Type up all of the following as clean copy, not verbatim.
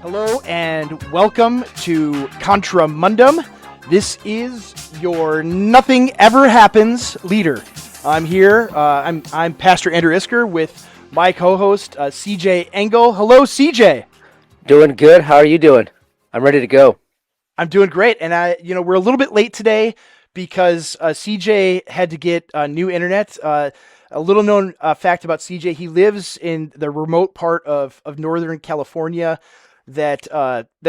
Hello and welcome to Contra Mundum. This is your nothing ever happens leader. I'm here. I'm Pastor Andrew Isker with my co-host CJ Engel. Hello, CJ. Doing good. How are you doing? I'm ready to go. I'm doing great, and we're a little bit late today because CJ had to get new internet. A little known fact about CJ: he lives in the remote part of Northern California that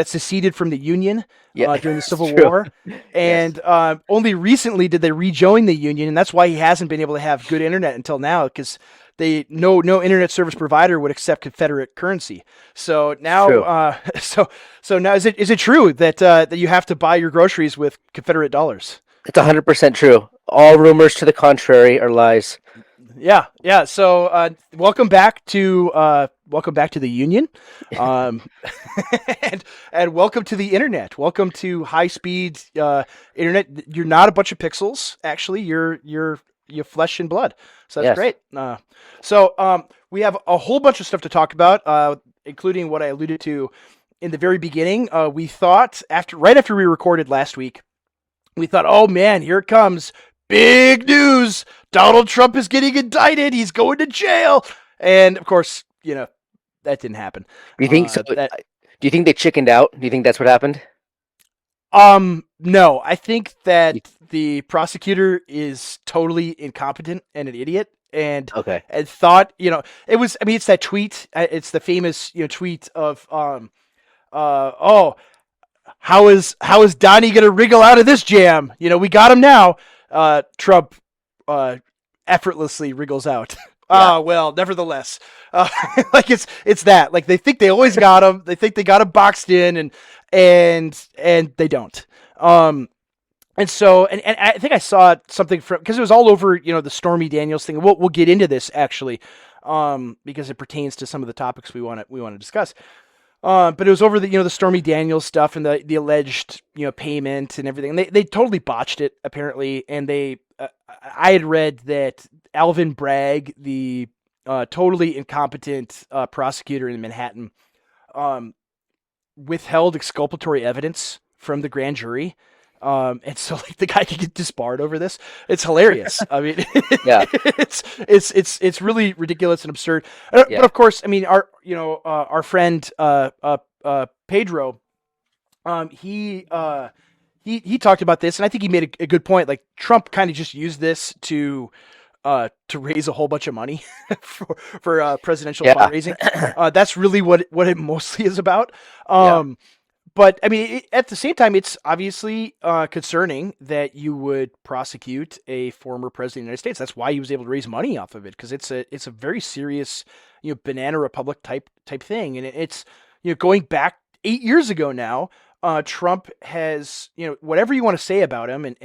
seceded from the Union Yeah, during the it's Civil true. War, Yes, and only recently did they rejoin the Union, and that's why he hasn't been able to have good internet until now because no internet service provider would accept Confederate currency. So it's now true. so now is it true that you have to buy your groceries with Confederate dollars? It's 100% true. All rumors to the contrary are lies. Yeah. So welcome back to the Union, um, and welcome to the internet. Welcome to high speed internet. You're not a bunch of pixels. Actually, you're flesh and blood. So that's Yes. great. We have a whole bunch of stuff to talk about, including what I alluded to in the very beginning. We thought right after we recorded last week, we thought, oh man, here it comes. Big news. Donald Trump is getting indicted. He's going to jail. And of course, that didn't happen. Do you think so? That Do you think they chickened out? Do you think that's what happened? No, I think that You- the prosecutor is totally incompetent and an idiot Okay. and thought, it was, I mean, it's that tweet. It's the famous, tweet of, oh, how is Donnie going to wriggle out of this jam? We got him now. Trump effortlessly wriggles out. Yeah. Well, nevertheless, like it's that. Like they think they always got him. They think they got him boxed in, and they don't. And so, and I think I saw something from because it was all over, the Stormy Daniels thing. We'll get into this actually, because it pertains to some of the topics we want to discuss. But it was over the Stormy Daniels stuff and the alleged payment and everything. And they totally botched it apparently. And I had read that Alvin Bragg, the totally incompetent prosecutor in Manhattan, withheld exculpatory evidence from the grand jury. And so like the guy could get disbarred over this. It's hilarious. I mean, Yeah. it's really ridiculous and absurd. But Yeah. of course, I mean, our friend Pedro, he talked about this, and I think he made a good point. Like Trump kind of just used this to raise a whole bunch of money for presidential Yeah. fundraising. That's really what it mostly is about. Yeah. But I mean, at the same time, it's obviously concerning that you would prosecute a former president of the United States. That's why he was able to raise money off of it, because it's a very serious, banana republic type thing, and it's going back 8 years ago now. Trump has whatever you want to say about him, and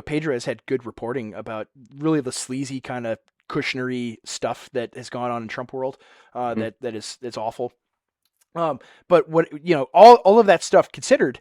Pedro has had good reporting about really the sleazy kind of cushionery stuff that has gone on in Trump world. Mhm. That's awful. But what all of that stuff considered,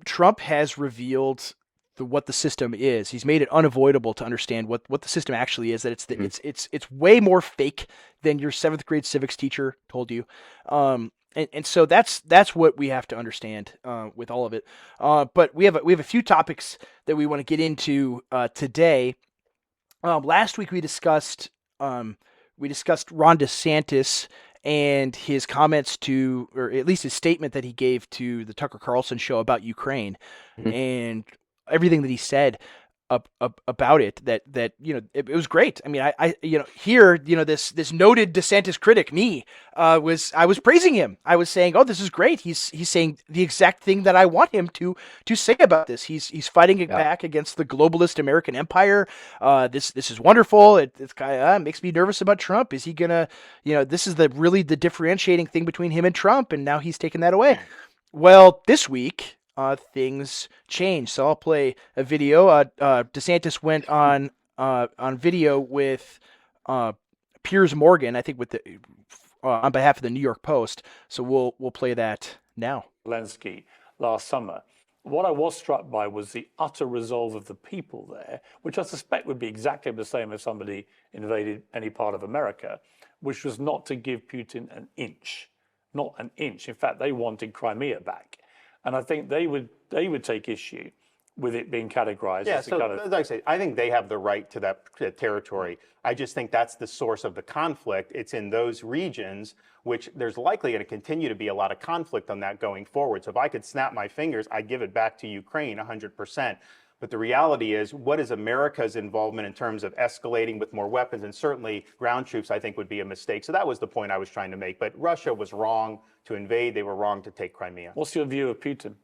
Trump has revealed what the system is. He's made it unavoidable to understand what the system actually is. That Mhm. it's way more fake than your 7th grade civics teacher told you. And so that's what we have to understand with all of it. But we have a few topics that we want to get into today. Last week we discussed Ron DeSantis and his comments or at least his statement that he gave to the Tucker Carlson show about Ukraine, Mhm. and everything that he said about it. That it was great. I mean, I here this noted DeSantis critic, I was praising him. I was saying, oh, this is great. He's saying the exact thing that I want him to say about this. He's fighting it Yeah. back against the globalist American empire. This is wonderful. It's kind of makes me nervous about Trump. Is he gonna, this is really the differentiating thing between him and Trump, and now he's taken that away. Well, this week, things changed. So I'll play a video. DeSantis went on video with Piers Morgan, I think, on behalf of the New York Post. So we'll play that now. Zelensky last summer. What I was struck by was the utter resolve of the people there, which I suspect would be exactly the same if somebody invaded any part of America. which was not to give Putin an inch, not an inch. In fact, they wanted Crimea back, and I think they would take issue with it being categorized as a kind of. As I say, I think they have the right to that territory. I just think that's the source of the conflict. It's in those regions, which there's likely going to continue to be a lot of conflict on that going forward. So if I could snap my fingers, I'd give it back to Ukraine 100%. But the reality is, what is America's involvement in terms of escalating with more weapons? And certainly ground troops, I think, would be a mistake. So that was the point I was trying to make. But Russia was wrong to invade. They were wrong to take Crimea. What's your view of Putin?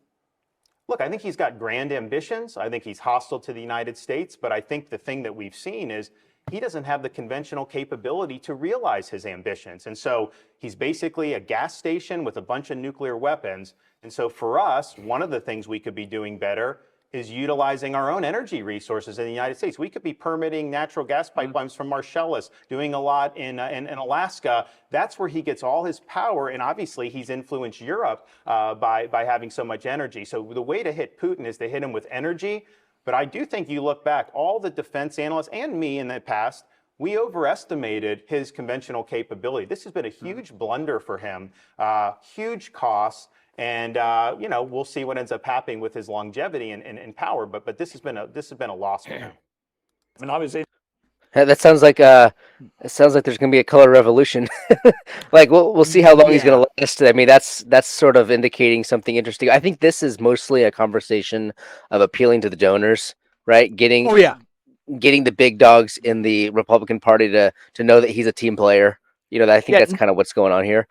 Look, I think he's got grand ambitions. I think he's hostile to the United States. But I think the thing that we've seen is he doesn't have the conventional capability to realize his ambitions. And so he's basically a gas station with a bunch of nuclear weapons. And so for us, one of the things we could be doing better is utilizing our own energy resources in the United States. We could be permitting natural gas pipelines from Marcellus, doing a lot in Alaska. That's where he gets all his power, and obviously he's influenced Europe by having so much energy. So the way to hit Putin is to hit him with energy. But I do think you look back, all the defense analysts and me in the past, we overestimated his conventional capability. This has been a huge blunder for him, huge costs. And we'll see what ends up happening with his longevity and power. But this has been a loss for him. I mean, I was in. That sounds like there's gonna be a color revolution. Like we'll see how long he's gonna last. I mean, that's sort of indicating something interesting. I think this is mostly a conversation of appealing to the donors, right? Getting the big dogs in the Republican Party to know that he's a team player. I think that's kind of what's going on here.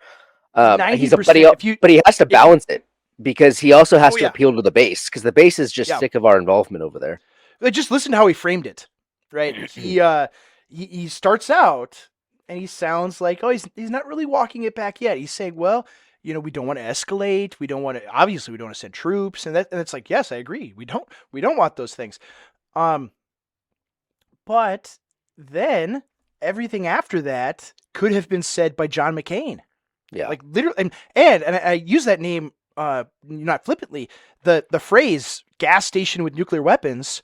He's but he has to balance it because he also has to appeal to the base because the base is just sick of our involvement over there. Just listen to how he framed it, right? He starts out and he sounds like, he's not really walking it back yet. He's saying, well, we don't want to escalate. We don't want to send troops, and it's like, yes, I agree. We don't want those things. But then everything after that could have been said by John McCain. Yeah, like literally, and I use that name not flippantly. The phrase "gas station with nuclear weapons"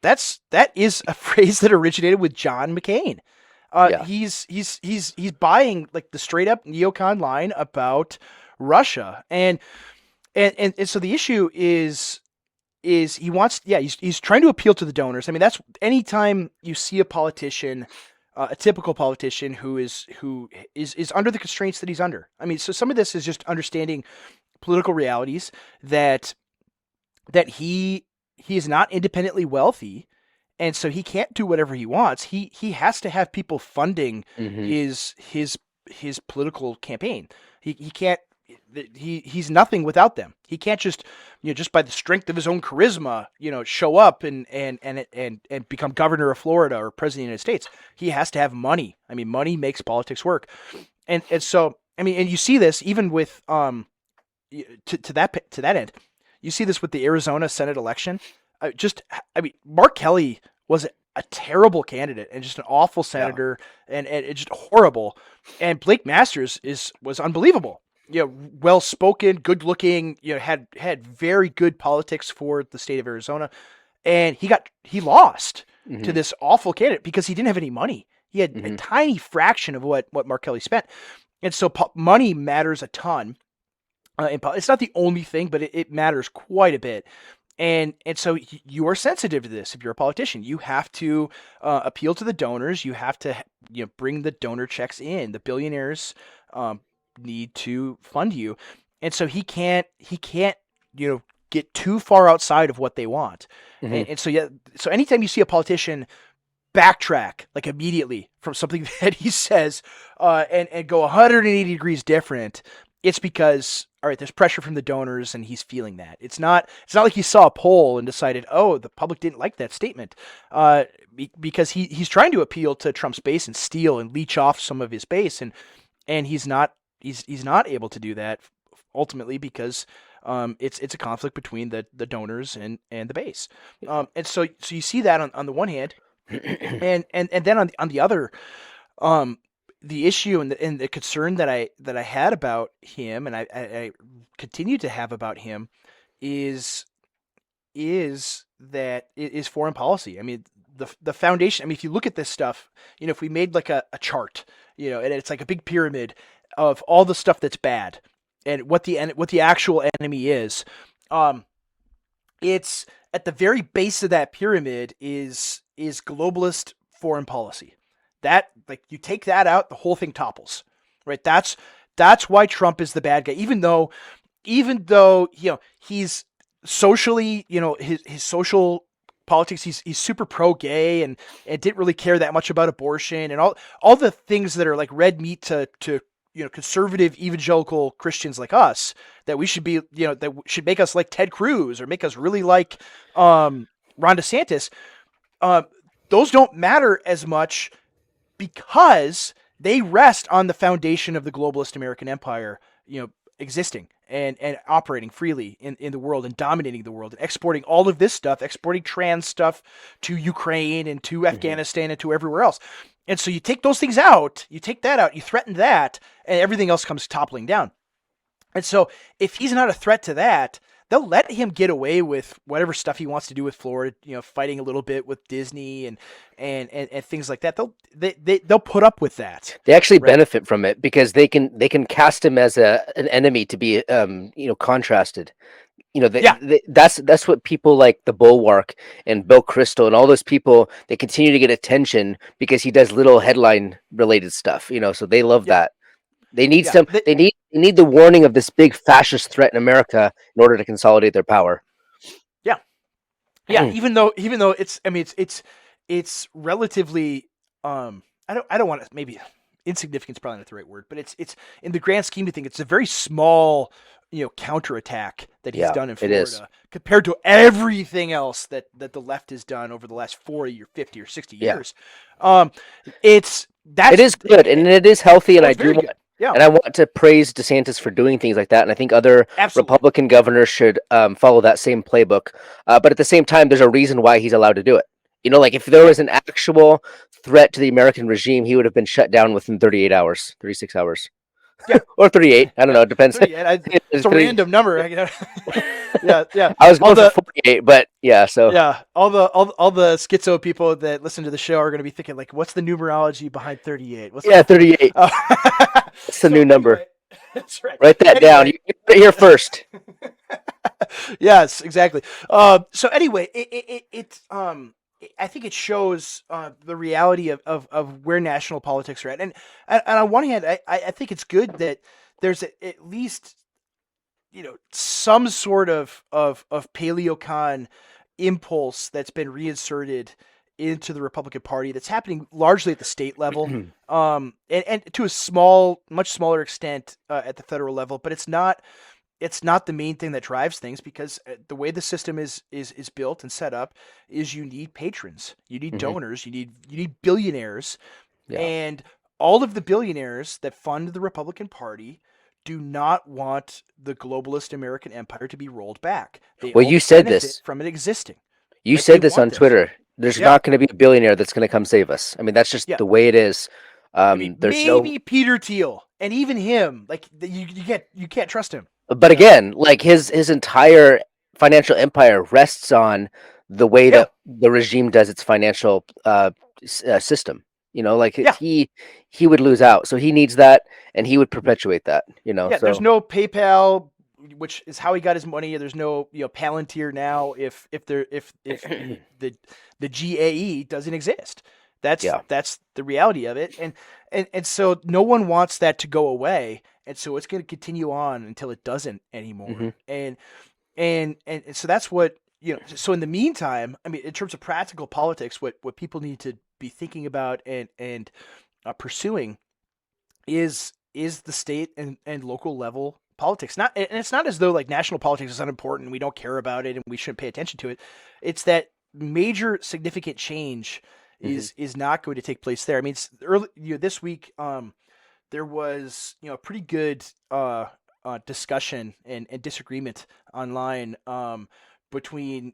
that is a phrase that originated with John McCain. He's buying like the straight up neocon line about Russia, and so the issue is he wants he's trying to appeal to the donors. I mean, that's anytime you see a politician. A typical politician who is under the constraints that he's under. I mean, so some of this is just understanding political realities that he is not independently wealthy, and so he can't do whatever he wants. He has to have people funding his political campaign. He can't. He's nothing without them. He can't just just by the strength of his own charisma show up and become governor of Florida or president of the United States. He has to have money. I mean, money makes politics work, and so I mean, and you see this even with to that end. You see this with the Arizona Senate election. Mark Kelly was a terrible candidate and just an awful senator and just horrible. And Blake Masters was unbelievable. Well spoken, good looking. Had very good politics for the state of Arizona, and he lost to this awful candidate because he didn't have any money. He had a tiny fraction of what Mark Kelly spent, and so money matters a ton. It's not the only thing, but it matters quite a bit. And so you are sensitive to this. If you're a politician, you have to appeal to the donors. You have to bring the donor checks in. The billionaires need to fund you, and so he can't get too far outside of what they want. And so anytime you see a politician backtrack like immediately from something that he says and go 180 degrees different, it's because all right, there's pressure from the donors and he's feeling that. It's not like he saw a poll and decided, the public didn't like that statement, because he's trying to appeal to Trump's base and steal and leech off some of his base, and he's not able to do that ultimately because it's a conflict between the donors and the base. And so you see that on the one hand, and then on the other, the issue and the concern that I had about him and I continue to have about him is foreign policy. I mean, the foundation. I mean, if you look at this stuff, if we made like a chart, and it's like a big pyramid of all the stuff that's bad and what the actual enemy is. It's at the very base of that pyramid is globalist foreign policy. That, like, you take that out, the whole thing topples, right? That's why Trump is the bad guy, even though he's socially, his social politics, he's super pro-gay and didn't really care that much about abortion and all the things that are like red meat to conservative evangelical Christians like us, that we should be, that should make us like Ted Cruz or make us really like Ron DeSantis. Those don't matter as much because they rest on the foundation of the globalist American empire, existing and operating freely in the world and dominating the world and exporting all of this stuff, exporting trans stuff to Ukraine and to Afghanistan and to everywhere else. And so you take those things out, you threaten that, and everything else comes toppling down. And so if he's not a threat to that, they'll let him get away with whatever stuff he wants to do with Florida, fighting a little bit with Disney and things like that. They'll put up with that. They actually benefit from it because they can cast him as an enemy to be contrasted. That's what people like the Bulwark and Bill Kristol and all those people, they continue to get attention because he does little headline related stuff, so they love that. They need they need the warning of this big fascist threat in America in order to consolidate their power. Yeah. Even though it's relatively I don't want to, maybe insignificant is probably not the right word, but it's in the grand scheme of things, it's a very small counterattack that he's done in Florida compared to everything else that the left has done over the last 40 or 50 or 60 years. It is good and it is healthy, and I want to praise DeSantis for doing things like that, and I think other Republican governors should follow that same playbook. But at the same time, there's a reason why he's allowed to do it. Like if there was an actual threat to the American regime, he would have been shut down within 38 hours, 36 hours. Yeah, or 38. I don't know. It depends. It's a random number. Yeah. I was going for 48, but yeah. So all the schizo people that listen to the show are going to be thinking like, "What's the numerology behind 38?" 38. It's the new number. Anyway, that's right. Write that down. You put it here first. Yes, exactly. So anyway, I think it shows the reality of where national politics are at. And on one hand, I think it's good that there's at least, some sort of paleocon impulse that's been reinserted into the Republican Party that's happening largely at the state level, and to a much smaller extent at the federal level. But it's not the main thing that drives things, because the way the system is built and set up is you need patrons, you need donors, you need billionaires, and all of the billionaires that fund the Republican Party do not want the globalist American empire to be rolled back. You said this from it existing. You said this on Twitter. There's not going to be a billionaire that's going to come save us. I mean, that's just the way it is. Maybe Peter Thiel, and even him, like you can't trust him. But again, like his entire financial empire rests on the way that the regime does its financial system. He would lose out, so he needs that, and he would perpetuate that. There's no PayPal, which is how he got his money. There's no Palantir now. If the GAE doesn't exist, that's the reality of it, and so no one wants that to go away. And so it's going to continue on until it doesn't anymore. And so that's what, so in the meantime, I mean, in terms of practical politics, what people need to be thinking about and pursuing is the state and local level politics. And it's not as though like national politics is unimportant and we don't care about it and we shouldn't pay attention to it. It's that major significant change is not going to take place there. I mean, it's early, this week, there was, a pretty good discussion and disagreement online between,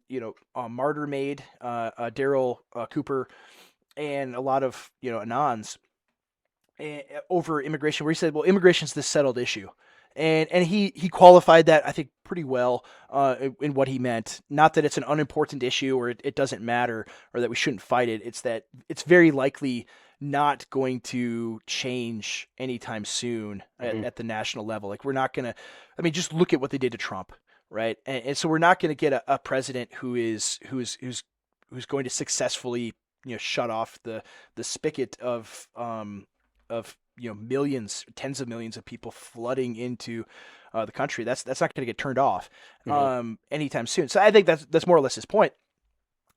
Martyr Maid, Daryl Cooper, and a lot of, Anons over immigration, where he said, well, immigration's this settled issue. And he qualified that, I think, pretty well in what he meant. Not that it's an unimportant issue or it doesn't matter or that we shouldn't fight it. It's that it's very likely not going to change anytime soon at the national level. Like we're not going to, I mean, just look at what they did to Trump, right? And so we're not going to get a president who's going to successfully, shut off the spigot of millions, tens of millions of people flooding into the country. That's not going to get turned off anytime soon. So I think that's more or less his point.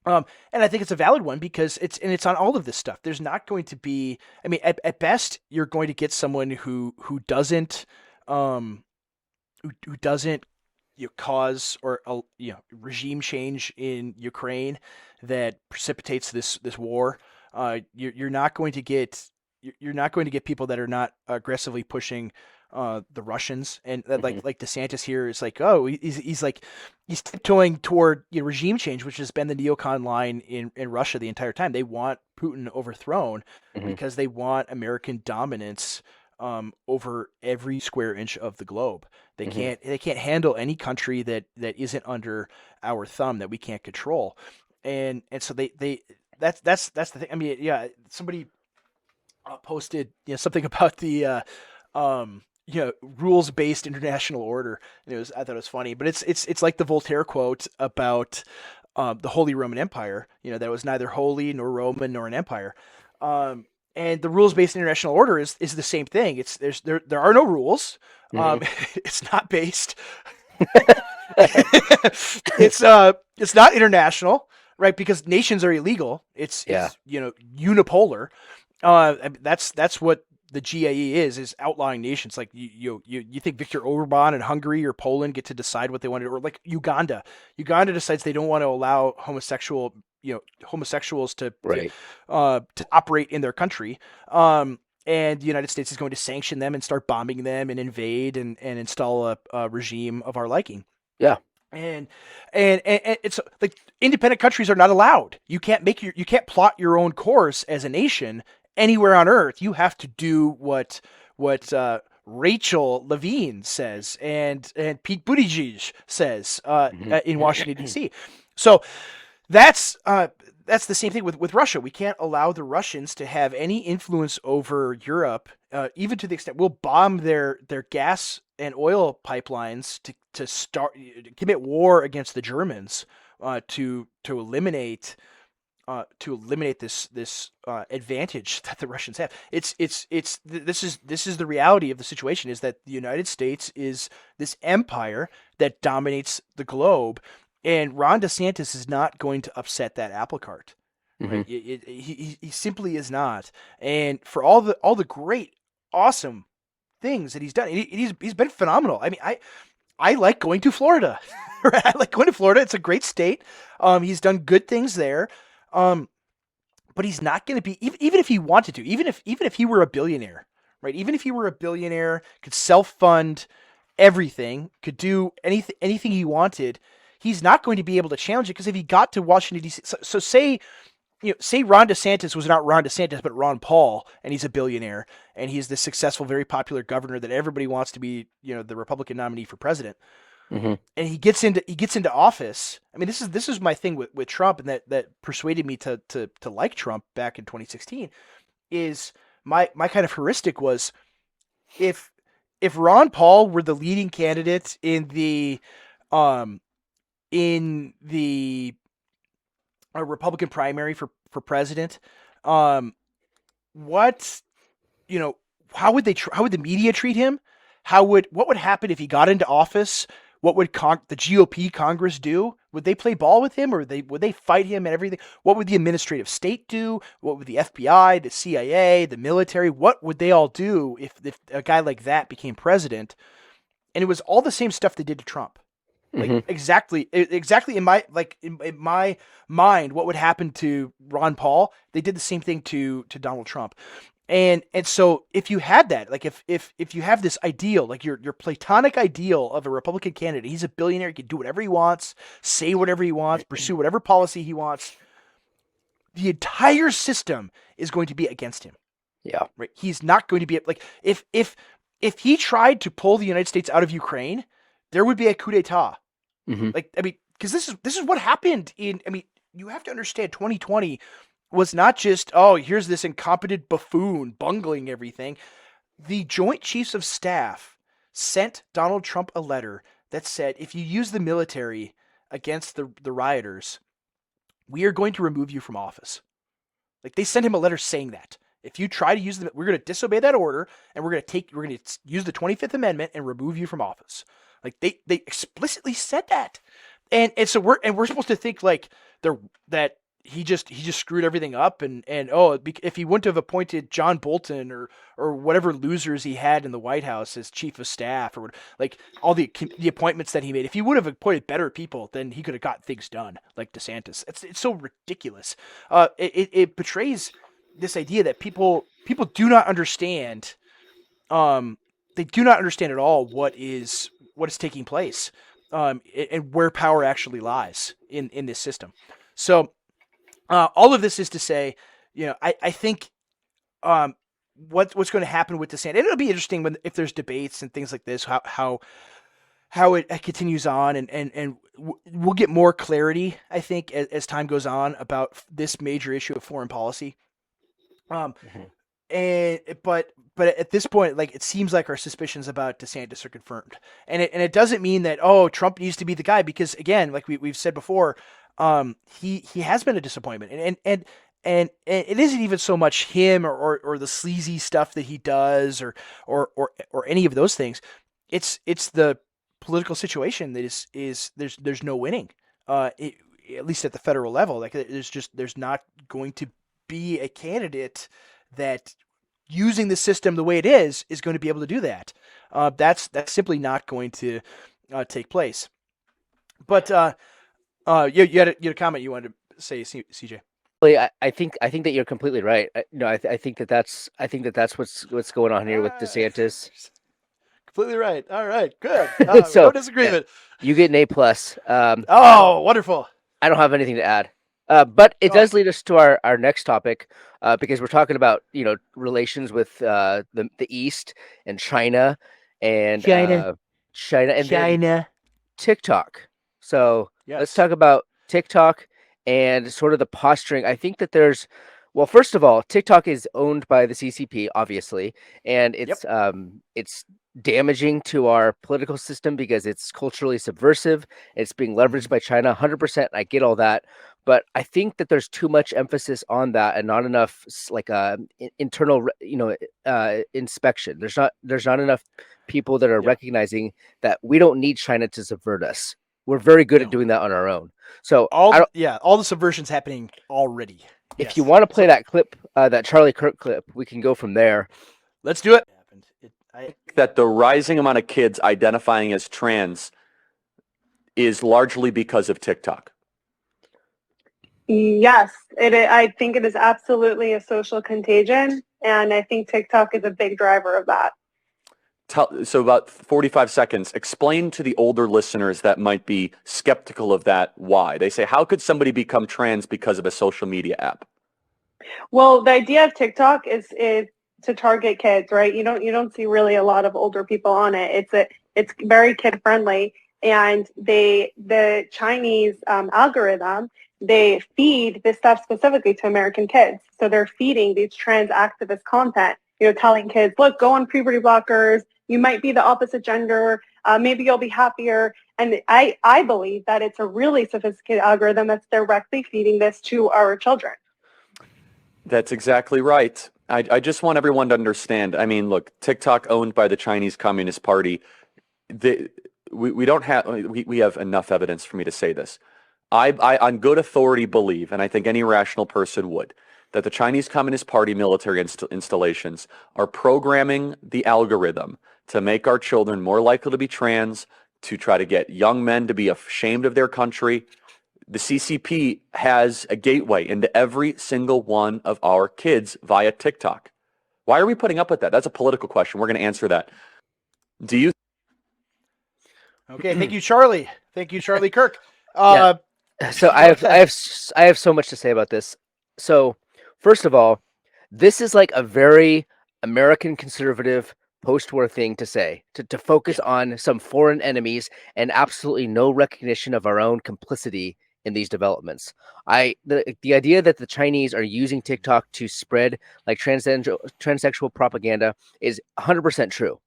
And I think it's a valid one because it's on all of this stuff. There's not going to be, I mean, at best you're going to get someone who doesn't cause or regime change in Ukraine that precipitates this war. You're not going to get people that are not aggressively pushing the Russians, and like DeSantis here is like, oh, he's tiptoeing toward regime change, which has been the neocon line in Russia the entire time. They want Putin overthrown because they want American dominance over every square inch of the globe. They can't handle any country that isn't under our thumb, that we can't control, and so that's the thing. I mean, yeah, somebody posted something about the rules-based international order, and I thought it was funny, but it's like the Voltaire quote about the Holy Roman Empire, that was neither holy nor Roman nor an empire. And the rules-based international order is the same thing. There are no rules. It's not based. It's not international, right? Because nations are illegal. It's unipolar. That's what the GAE is outlawing nations. Like you think Viktor Orban and Hungary or Poland get to decide what they want to do, or like Uganda decides they don't want to allow homosexuals to operate in their country. And the United States is going to sanction them and start bombing them and invade and install a regime of our liking. Yeah. And it's like independent countries are not allowed. You can't plot your own course as a nation anywhere on earth. You have to do what Rachel Levine says and Pete Buttigieg says in Washington D.C. So that's the same thing with Russia. We can't allow the Russians to have any influence over Europe, even to the extent we'll bomb their gas and oil pipelines to commit war against the Germans to eliminate this advantage that the Russians have. This is the reality of the situation, is that the United States is this empire that dominates the globe, and Ron DeSantis is not going to upset that apple cart. Right? He simply is not. And for all the great, awesome things that he's done, he's been phenomenal. I mean, I like going to Florida. Right? I like going to Florida. It's a great state. He's done good things there. But he's not going to be, even if he wanted to, even if he were a billionaire, right? Even if he were a billionaire, could self-fund everything, could do anything he wanted, he's not going to be able to challenge it, because if he got to Washington D.C., so say Ron DeSantis was not Ron DeSantis, but Ron Paul, and he's a billionaire, and he's this successful, very popular governor that everybody wants to be, the Republican nominee for president. And he gets into office. I mean, this is my thing with Trump, and that persuaded me to like Trump back in 2016. Is my kind of heuristic was, if Ron Paul were the leading candidate in the Republican primary for president, how would the media treat him? What would happen if he got into office? What would the GOP Congress do? Would they play ball with him, or would they fight him and everything? What would the administrative state do? What would the FBI, the CIA, the military, what would they all do if a guy like that became president? And it was all the same stuff they did to Trump. Like exactly in my mind, what would happen to Ron Paul? They did the same thing to Donald Trump. And so if you had that, like if you have this ideal, like your platonic ideal of a Republican candidate, he's a billionaire, he can do whatever he wants, say whatever he wants, pursue whatever policy he wants, the entire system is going to be against him. Yeah. Right. He's not going to be like, if he tried to pull the United States out of Ukraine, there would be a coup d'etat. Like, I mean, because this is what happened you have to understand, 2020 was not just, oh, here's this incompetent buffoon bungling everything. The Joint Chiefs of Staff sent Donald Trump a letter that said, if you use the military against the rioters, we are going to remove you from office. Like, they sent him a letter saying that. If you try to use them, we're going to disobey that order, and we're going to use the 25th Amendment and remove you from office. Like, they explicitly said that. And so we're supposed to think like that he just screwed everything up, and if he wouldn't have appointed John Bolton or whatever losers he had in the White House as chief of staff, or like all the appointments that he made, if he would have appointed better people, then he could have got things done, like DeSantis. It's so ridiculous. It betrays this idea that people do not understand. They do not understand at all what is taking place, and where power actually lies in this system. So all of this is to say, I think what's going to happen with DeSantis, and it'll be interesting if there's debates and things like this, how it continues on, and we'll get more clarity, I think, as time goes on about this major issue of foreign policy. But at this point, like, it seems like our suspicions about DeSantis are confirmed, and it doesn't mean that, oh, Trump needs to be the guy, because again, like we've said before, he has been a disappointment, and it isn't even so much him or the sleazy stuff that he does or any of those things. It's the political situation that is there's no winning, at least at the federal level. Like, there's not going to be a candidate that, using the system the way it is going to be able to do that. That's simply not going to take place. But you had a comment you wanted to say, CJ. I think that you're completely right. I think that's what's going on here with DeSantis. Completely right. All right, good. So, no disagreement. You get an A+. Wonderful. I don't have anything to add. But it does lead us to our next topic, because we're talking about relations with the East and China and TikTok. So let's talk about TikTok and sort of the posturing. I think that first of all, TikTok is owned by the CCP, obviously, and it's damaging to our political system because it's culturally subversive. It's being leveraged by China 100%. I get all that. But I think that there's too much emphasis on that and not enough internal, inspection. There's not enough people that are recognizing that we don't need China to subvert us. We're very good at doing that on our own. So all the subversion's happening already. If you want to play that clip, that Charlie Kirk clip, we can go from there. Let's do it. That the rising amount of kids identifying as trans is largely because of TikTok. Yes, I think it is absolutely a social contagion, and I think TikTok is a big driver of that. So about 45 seconds, explain to the older listeners that might be skeptical of that why. They say, how could somebody become trans because of a social media app? Well, the idea of TikTok is to target kids, right? You don't see really a lot of older people on it. It's very kid friendly, and the Chinese algorithm, they feed this stuff specifically to American kids. So they're feeding these trans activist content, telling kids, look, go on puberty blockers. You might be the opposite gender. Maybe you'll be happier. And I believe that it's a really sophisticated algorithm that's directly feeding this to our children. That's exactly right. I just want everyone to understand. I mean, look, TikTok owned by the Chinese Communist Party. We have enough evidence for me to say this. I on good authority believe, and I think any rational person would, that the Chinese Communist Party military installations are programming the algorithm to make our children more likely to be trans, to try to get young men to be ashamed of their country. The CCP has a gateway into every single one of our kids via TikTok. Why are we putting up with that? That's a political question. We're going to answer that. Do you? Okay, thank you, Charlie. Thank you, Charlie Kirk. So I have so much to say about this. So first of all, this is like a very American conservative post-war thing to say, to focus on some foreign enemies and absolutely no recognition of our own complicity in these developments. The idea that the Chinese are using TikTok to spread like transsexual propaganda is 100% true.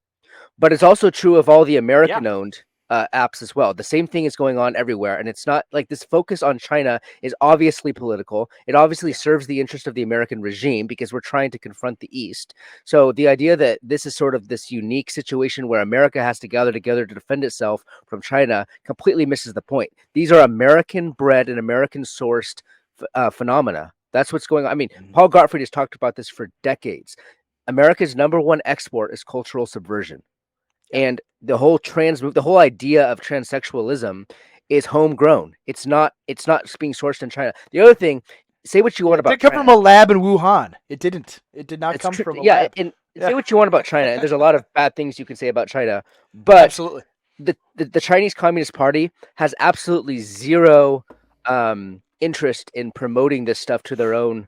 But it's also true of all the American-owned apps as well. The same thing is going on everywhere, and it's not like this focus on China is obviously political. It obviously serves the interest of the American regime because we're trying to confront the East. So the idea that this is sort of this unique situation where America has to gather together to defend itself from China completely misses the point. These are American-bred and American-sourced phenomena. That's what's going on. I mean, Paul Gottfried has talked about this for decades. America's number one export is cultural subversion. And the whole idea of transsexualism is homegrown. It's not being sourced in China. The other thing, say what you want about It did come China. from a lab in Wuhan. It didn't. It did not come from a lab. And say what you want about China. There's a lot of bad things you can say about China, but Absolutely. The Chinese Communist Party has absolutely zero interest in promoting this stuff to their own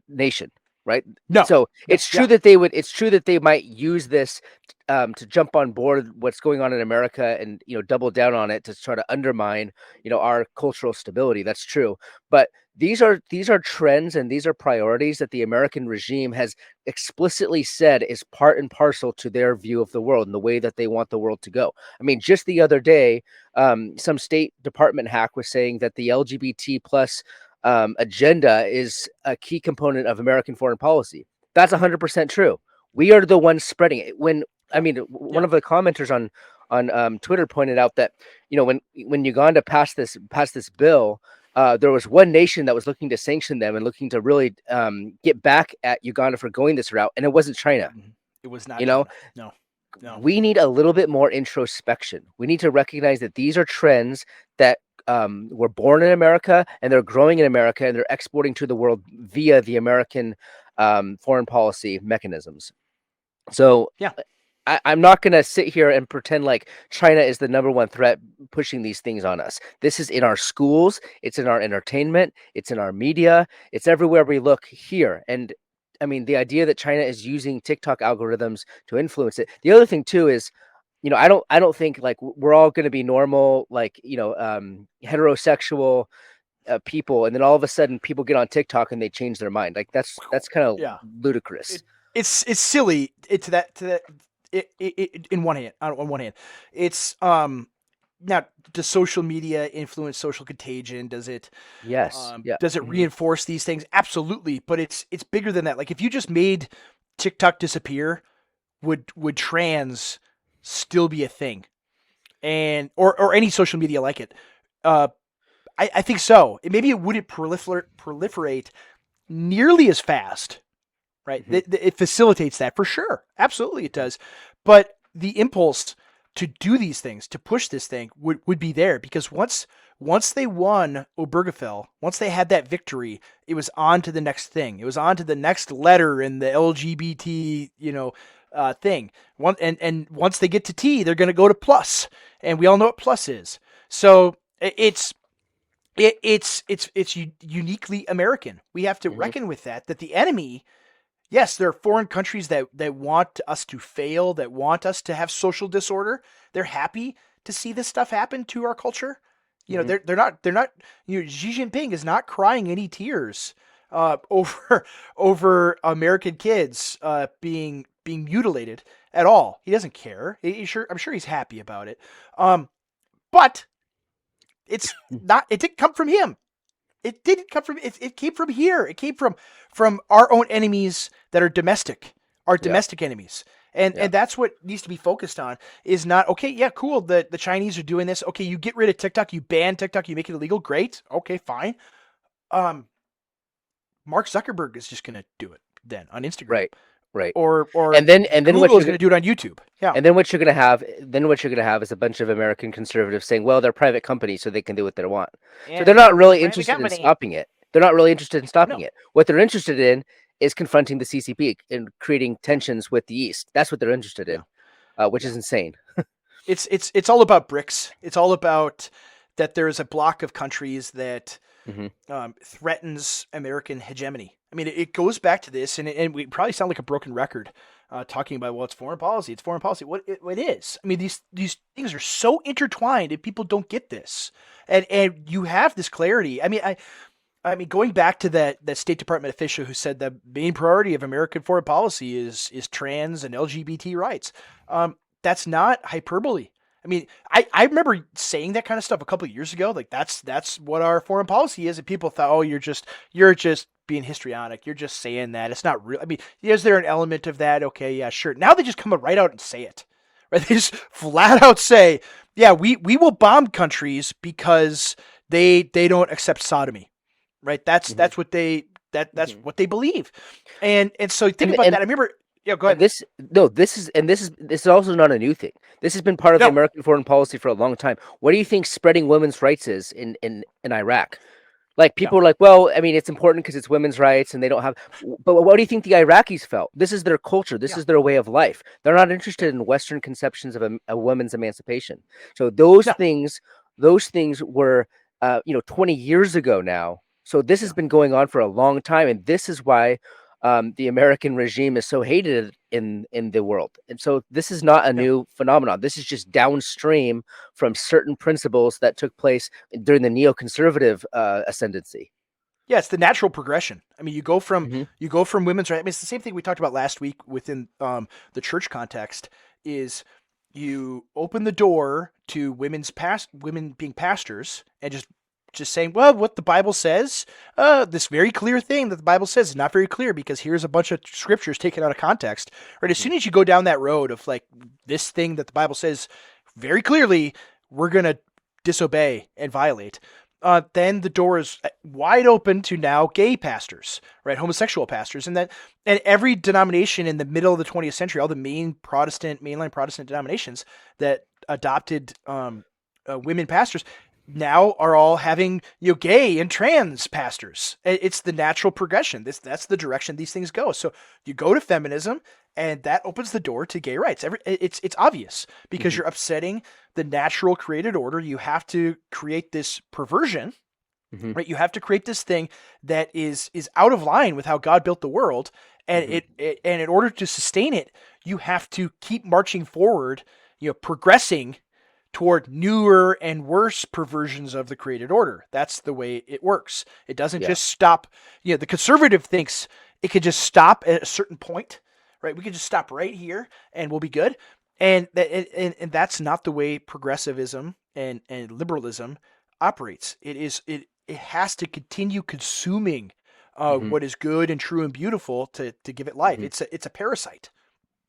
nation. Right. No. So it's true that they would. It's true that they might use this to jump on board what's going on in America and double down on it to try to undermine our cultural stability. That's true. But these are trends and these are priorities that the American regime has explicitly said is part and parcel to their view of the world and the way that they want the world to go. I mean, just the other day, some State Department hack was saying that the LGBT plus agenda is a key component of American foreign policy. That's 100% true. We are the ones spreading it. One of the commenters on Twitter pointed out that when Uganda passed this bill, there was one nation that was looking to sanction them and looking to really get back at Uganda for going this route, and it wasn't China. It was not. China. No. We need a little bit more introspection. We need to recognize that these are trends that were born in America and they're growing in America and they're exporting to the world via the American foreign policy mechanisms. So I'm not going to sit here and pretend like China is the number one threat pushing these things on us. This is in our schools. It's in our entertainment. It's in our media. It's everywhere we look here. And I mean, the idea that China is using TikTok algorithms to influence it. The other thing too is, I don't think like we're all going to be normal, like, heterosexual people. And then all of a sudden people get on TikTok and they change their mind. Like that's kind of ludicrous. It's silly. It's in one hand, on one hand, it's, now does social media influence social contagion? Does it, Yes. does it reinforce these things? Absolutely. But it's bigger than that. Like if you just made TikTok disappear, would trans still be a thing? And or any social media like it? I think so. Maybe it wouldn't proliferate nearly as fast, right? It facilitates that for sure. Absolutely, it does. But the impulse to do these things, to push this thing, would be there because once they won Obergefell, once they had that victory, it was on to the next thing. It was on to the next letter in the LGBT, thing. And once they get to T, they're going to go to plus, and we all know what plus is. So it's uniquely American. We have to reckon with that the enemy, yes, there are foreign countries that want us to fail, that want us to have social disorder. They're happy to see this stuff happen to our culture. They're not, Xi Jinping is not crying any tears over American kids being mutilated at all. He doesn't care. I'm sure he's happy about it. But it's not. It didn't come from him. It didn't come from. It came from here. It came from our own enemies that are domestic. Our domestic enemies. And that's what needs to be focused on is not, okay, yeah, cool. The Chinese are doing this. Okay, you get rid of TikTok, you ban TikTok, you make it illegal. Great. Okay, fine. Mark Zuckerberg is just going to do it then on Instagram. Right. Or and then Google is going to do it on YouTube. Yeah. And then what you're going to have is a bunch of American conservatives saying, well, they're private companies, so they can do what they want. So they're not really interested in stopping it. They're not really interested in stopping it. What they're interested in is confronting the CCP and creating tensions with the East. That's what they're interested in, which is insane. It's all about BRICS. It's all about that there is a block of countries that threatens American hegemony. I mean, it goes back to this, and we probably sound like a broken record, talking about, well, it's foreign policy. It's foreign policy. What it is? I mean, these things are so intertwined, and people don't get this. And you have this clarity. I mean, going back to that State Department official who said the main priority of American foreign policy is trans and LGBT rights. That's not hyperbole. I mean, I remember saying that kind of stuff a couple of years ago. Like that's what our foreign policy is, and people thought, oh, you're just being histrionic. You're just saying that. It's not real. I mean, is there an element of that? Okay, yeah, sure. Now they just come right out and say it. Right? They just flat out say, yeah, we will bomb countries because they don't accept sodomy. Right? That's what they what they believe. And so think about that. I remember. Yeah, go ahead. This is also not a new thing. This has been part of the American foreign policy for a long time. What do you think spreading women's rights is in Iraq? Like people are like, well, I mean, it's important because it's women's rights and they don't have. But what do you think the Iraqis felt? This is their culture. This is their way of life. They're not interested in Western conceptions of a woman's emancipation. So those things were, 20 years ago now. So this has been going on for a long time, and this is why the American regime is so hated in the world. And so this is not a new phenomenon. This is just downstream from certain principles that took place during the neoconservative ascendancy. Yeah, it's the natural progression. I mean, you go from women's rights. I mean, it's the same thing we talked about last week within the church context. Is you open the door to women being pastors and just saying, well, what the Bible says, this very clear thing that the Bible says is not very clear because here's a bunch of scriptures taken out of context. Right? As soon as you go down that road of like this thing that the Bible says very clearly, we're going to disobey and violate, then the door is wide open to now gay pastors, right? Homosexual pastors. And every denomination in the middle of the 20th century, all the mainline Protestant denominations that adopted women pastors, now are all having gay and trans pastors. It's the natural progression. That's the direction these things go. So you go to feminism, and that opens the door to gay rights. It's obvious because you're upsetting the natural created order. You have to create this perversion, right? You have to create this thing that is out of line with how God built the world, and and in order to sustain it, you have to keep marching forward, progressing toward newer and worse perversions of the created order. That's the way it works. It doesn't just stop. The conservative thinks it could just stop at a certain point, right? We could just stop right here and we'll be good. And that's not the way progressivism and liberalism operates. It has to continue consuming what is good and true and beautiful to give it life. It's a parasite.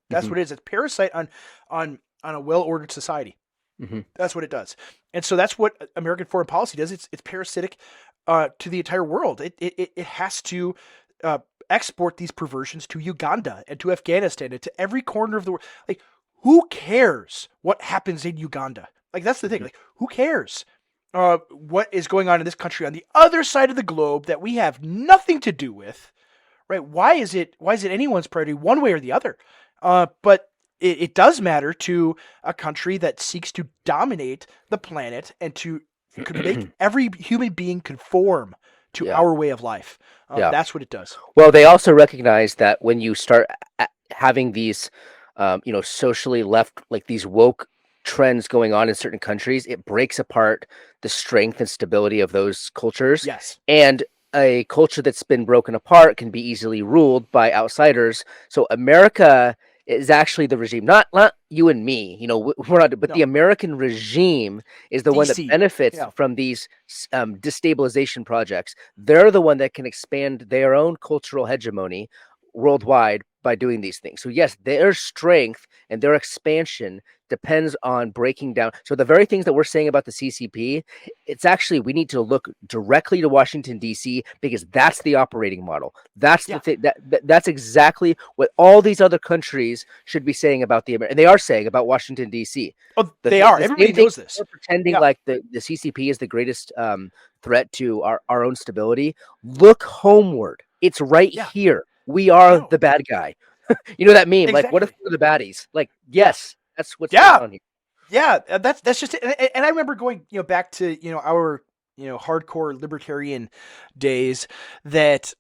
That's what it is. It's a parasite on a well-ordered society. That's what it does. And so that's what American foreign policy does. It's parasitic to the entire world. It has to export these perversions to Uganda and to Afghanistan and to every corner of the world. Like, who cares what happens in Uganda? Like, that's the thing. Like, who cares what is going on in this country on the other side of the globe that we have nothing to do with, right? Why is it anyone's priority one way or the other? But it does matter to a country that seeks to dominate the planet and to make every human being conform to our way of life. That's what it does. Well, they also recognize that when you start having these, socially left, like these woke trends going on in certain countries, it breaks apart the strength and stability of those cultures. Yes. And a culture that's been broken apart can be easily ruled by outsiders. So America is actually the regime, not you and me, we're not, but the American regime is the one that benefits from these destabilization projects. They're the one that can expand their own cultural hegemony worldwide by doing these things. So yes, their strength and their expansion depends on breaking down. So the very things that we're saying about the CCP, it's actually, we need to look directly to Washington, D.C., because that's the operating model. That's the thing. That's exactly what all these other countries should be saying about and they are saying about Washington, D.C. Oh, they are. Everybody knows this. They're pretending like the CCP is the greatest threat to our own stability. Look homeward. It's right here. We are the bad guy. You know that meme? Exactly. Like, what if we're the baddies? Like, yes, that's what's going on here. Yeah, that's just it. And I remember going, back to our hardcore libertarian days. That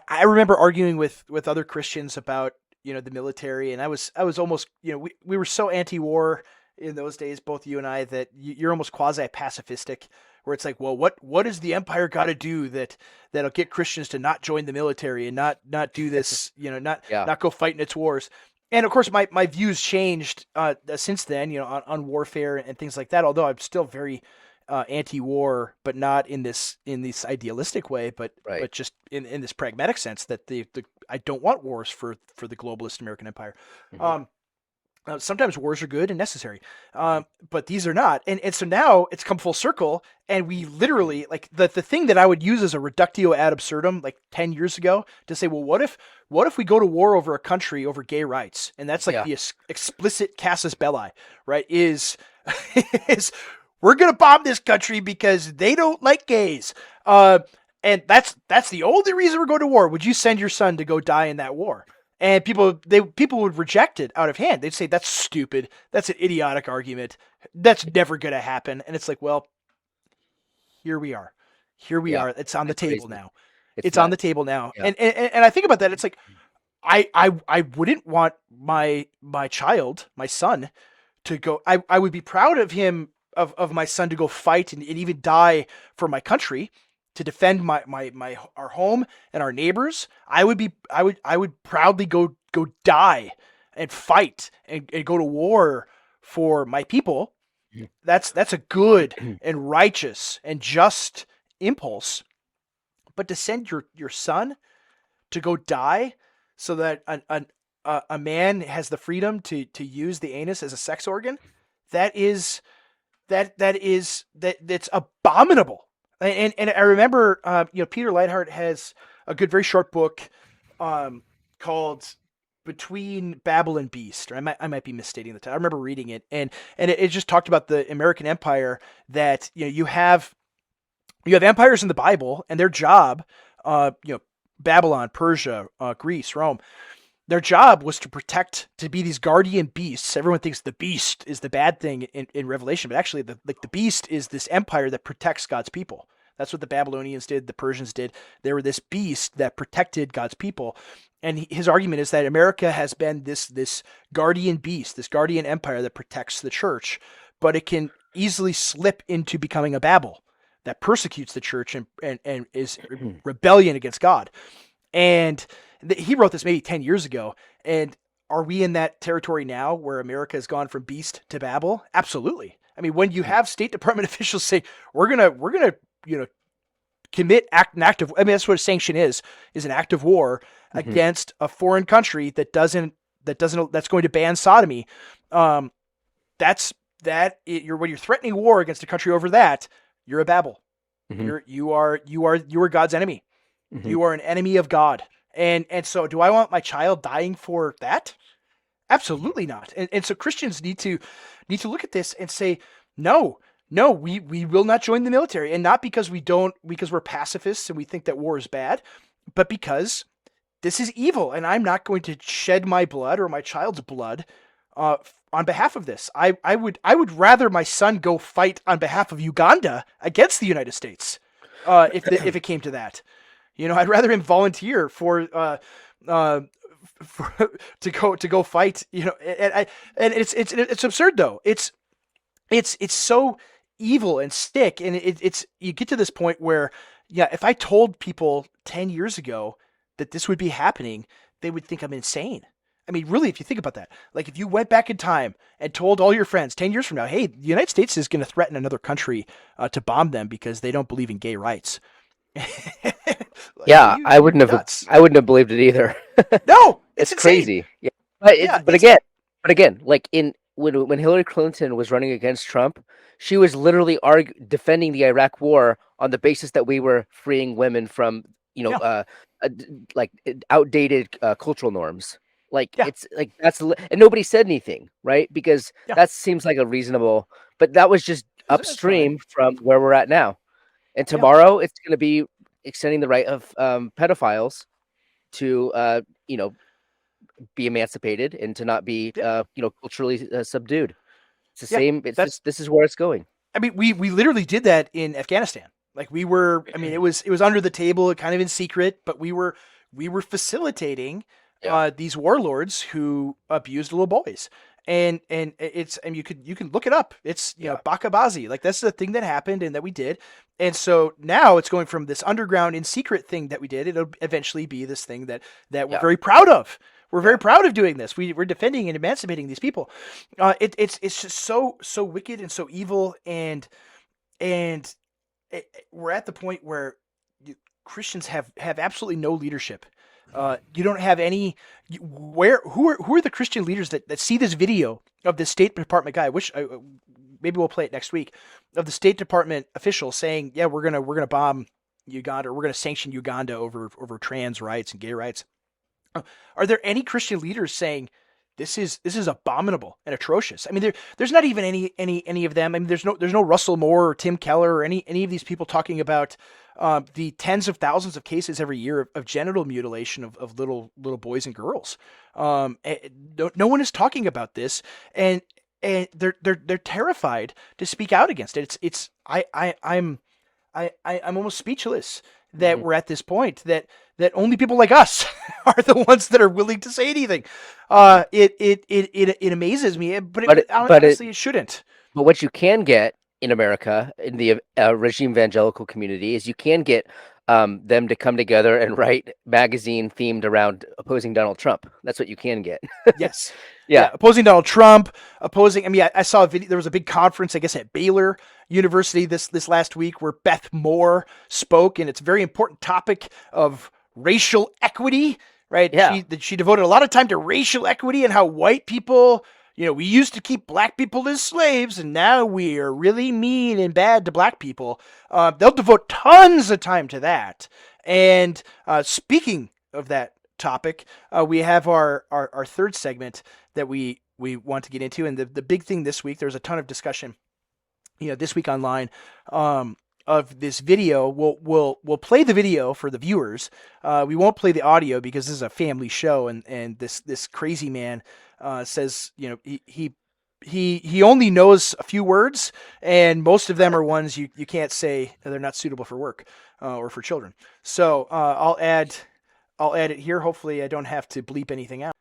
I remember arguing with other Christians about the military, and I was almost, we were so anti-war in those days, both you and I, that you're almost quasi-pacifistic, where it's like, well, what does the empire got to do that'll get Christians to not join the military and not do this, not go fight in its wars. And of course, my views changed since then, on warfare and things like that. Although I'm still very anti-war, but not in this idealistic way, but just in this pragmatic sense that I don't want wars for the globalist American empire. Mm-hmm. Sometimes wars are good and necessary, but these are not. And so now it's come full circle, and we literally, like, the thing that I would use as a reductio ad absurdum like 10 years ago to say, well, what if we go to war over a country over gay rights? And that's like the explicit casus belli, right? Is we're going to bomb this country because they don't like gays. And that's the only reason we're going to war. Would you send your son to go die in that war? And people would reject it out of hand. They'd say, that's stupid. That's an idiotic argument. That's never going to happen. And it's like, well, here we are. It's on the table now. It's on the table now. Yeah. And I think about that. It's like, I wouldn't want my child, my son, to go. I would be proud of him, of my son, to go fight and even die for my country, to defend our home and our neighbors. I would proudly go die and fight and go to war for my people. That's a good and righteous and just impulse. But to send your son to go die so that a man has the freedom to use the anus as a sex organ, that's abominable. And I remember, Peter Leithart has a good, very short book called Between Babel and Beast. Or I might be misstating the title. I remember reading it, and it just talked about the American empire, that you have empires in the Bible, and their job, Babylon, Persia, Greece, Rome. Their job was to be these guardian beasts. Everyone thinks the beast is the bad thing in Revelation, but actually the beast is this empire that protects God's people. That's what the Babylonians did, the Persians did. They were this beast that protected God's people. And his argument is that America has been this guardian beast, this guardian empire that protects the church, but it can easily slip into becoming a Babel that persecutes the church and is rebellion against God. And he wrote this maybe 10 years ago. And are we in that territory now where America has gone from beast to Babel? Absolutely. I mean, when you have State Department officials say, we're gonna commit an act of, I mean, that's what a sanction is an act of war against a foreign country that's going to ban sodomy. When you're threatening war against a country over that, you're a Babel. You are God's enemy. You are an enemy of God. And so do I want my child dying for that? Absolutely not. And so Christians need to look at this and say, no, we will not join the military. And not because we're pacifists and we think that war is bad, but because this is evil, and I'm not going to shed my blood or my child's blood on behalf of this. I would rather my son go fight on behalf of Uganda against the United States if it came to that. I'd rather him volunteer to go fight. And it's absurd though. It's so evil and sick, and it's you get to this point where, if I told people 10 years ago that this would be happening, they would think I'm insane. I mean, really, if you think about that, like if you went back in time and told all your friends 10 years from now, hey, the United States is going to threaten another country to bomb them because they don't believe in gay rights. I wouldn't have believed it either. No, it's crazy. Yeah. But again, like when Hillary Clinton was running against Trump, she was literally defending the Iraq War on the basis that we were freeing women from, like outdated cultural norms. It's like and nobody said anything, right? Because that seems like a reasonable, but that was just upstream from where we're at now. And tomorrow it's going to be extending the right of pedophiles to, be emancipated and to not be, culturally subdued. It's the same. This is where it's going. I mean, we literally did that in Afghanistan. Like it was under the table, kind of in secret, but we were facilitating these warlords who abused little boys. And you can look it up. It's Bakabazi. Like that's the thing that happened and that we did. And so now it's going from this underground in secret thing that we did. It'll eventually be this thing that we're very proud of. We're very proud of doing this. We're defending and emancipating these people. It's just so wicked and so evil, and we're at the point where Christians have absolutely no leadership. You don't have any. Who are the Christian leaders that see this video of the State Department guy? Which maybe we'll play it next week, of the State Department official saying, "Yeah, we're gonna bomb Uganda, or we're gonna sanction Uganda over trans rights and gay rights." Are there any Christian leaders saying this is abominable and atrocious? I mean, there's not even any of them. I mean, there's no Russell Moore or Tim Keller or any of these people talking about the tens of thousands of cases every year of genital mutilation of little boys and girls. No one is talking about this, and they're terrified to speak out against it. I'm almost speechless that we're at this point that only people like us are the ones that are willing to say anything. It amazes me, but honestly, it shouldn't. But what you can get in America, in the regime evangelical community, is you can get them to come together and write magazine themed around opposing Donald Trump. That's what you can get. Yes. Yeah. Opposing Donald Trump, opposing. I mean, I saw a video. There was a big conference, I guess, at Baylor University this last week where Beth Moore spoke, and it's a very important topic of racial equity, right? Yeah. She devoted a lot of time to racial equity and how white people, we used to keep black people as slaves, and now we are really mean and bad to black people. They'll devote tons of time to that. And speaking of that topic, we have our third segment that we want to get into. And the big thing this week, there's a ton of discussion, this week online, of this video. We'll play the video for the viewers. We won't play the audio because this is a family show, and this crazy man says, he only knows a few words, and most of them are ones you can't say. They're not suitable for work or for children. So I'll add it here. Hopefully I don't have to bleep anything out.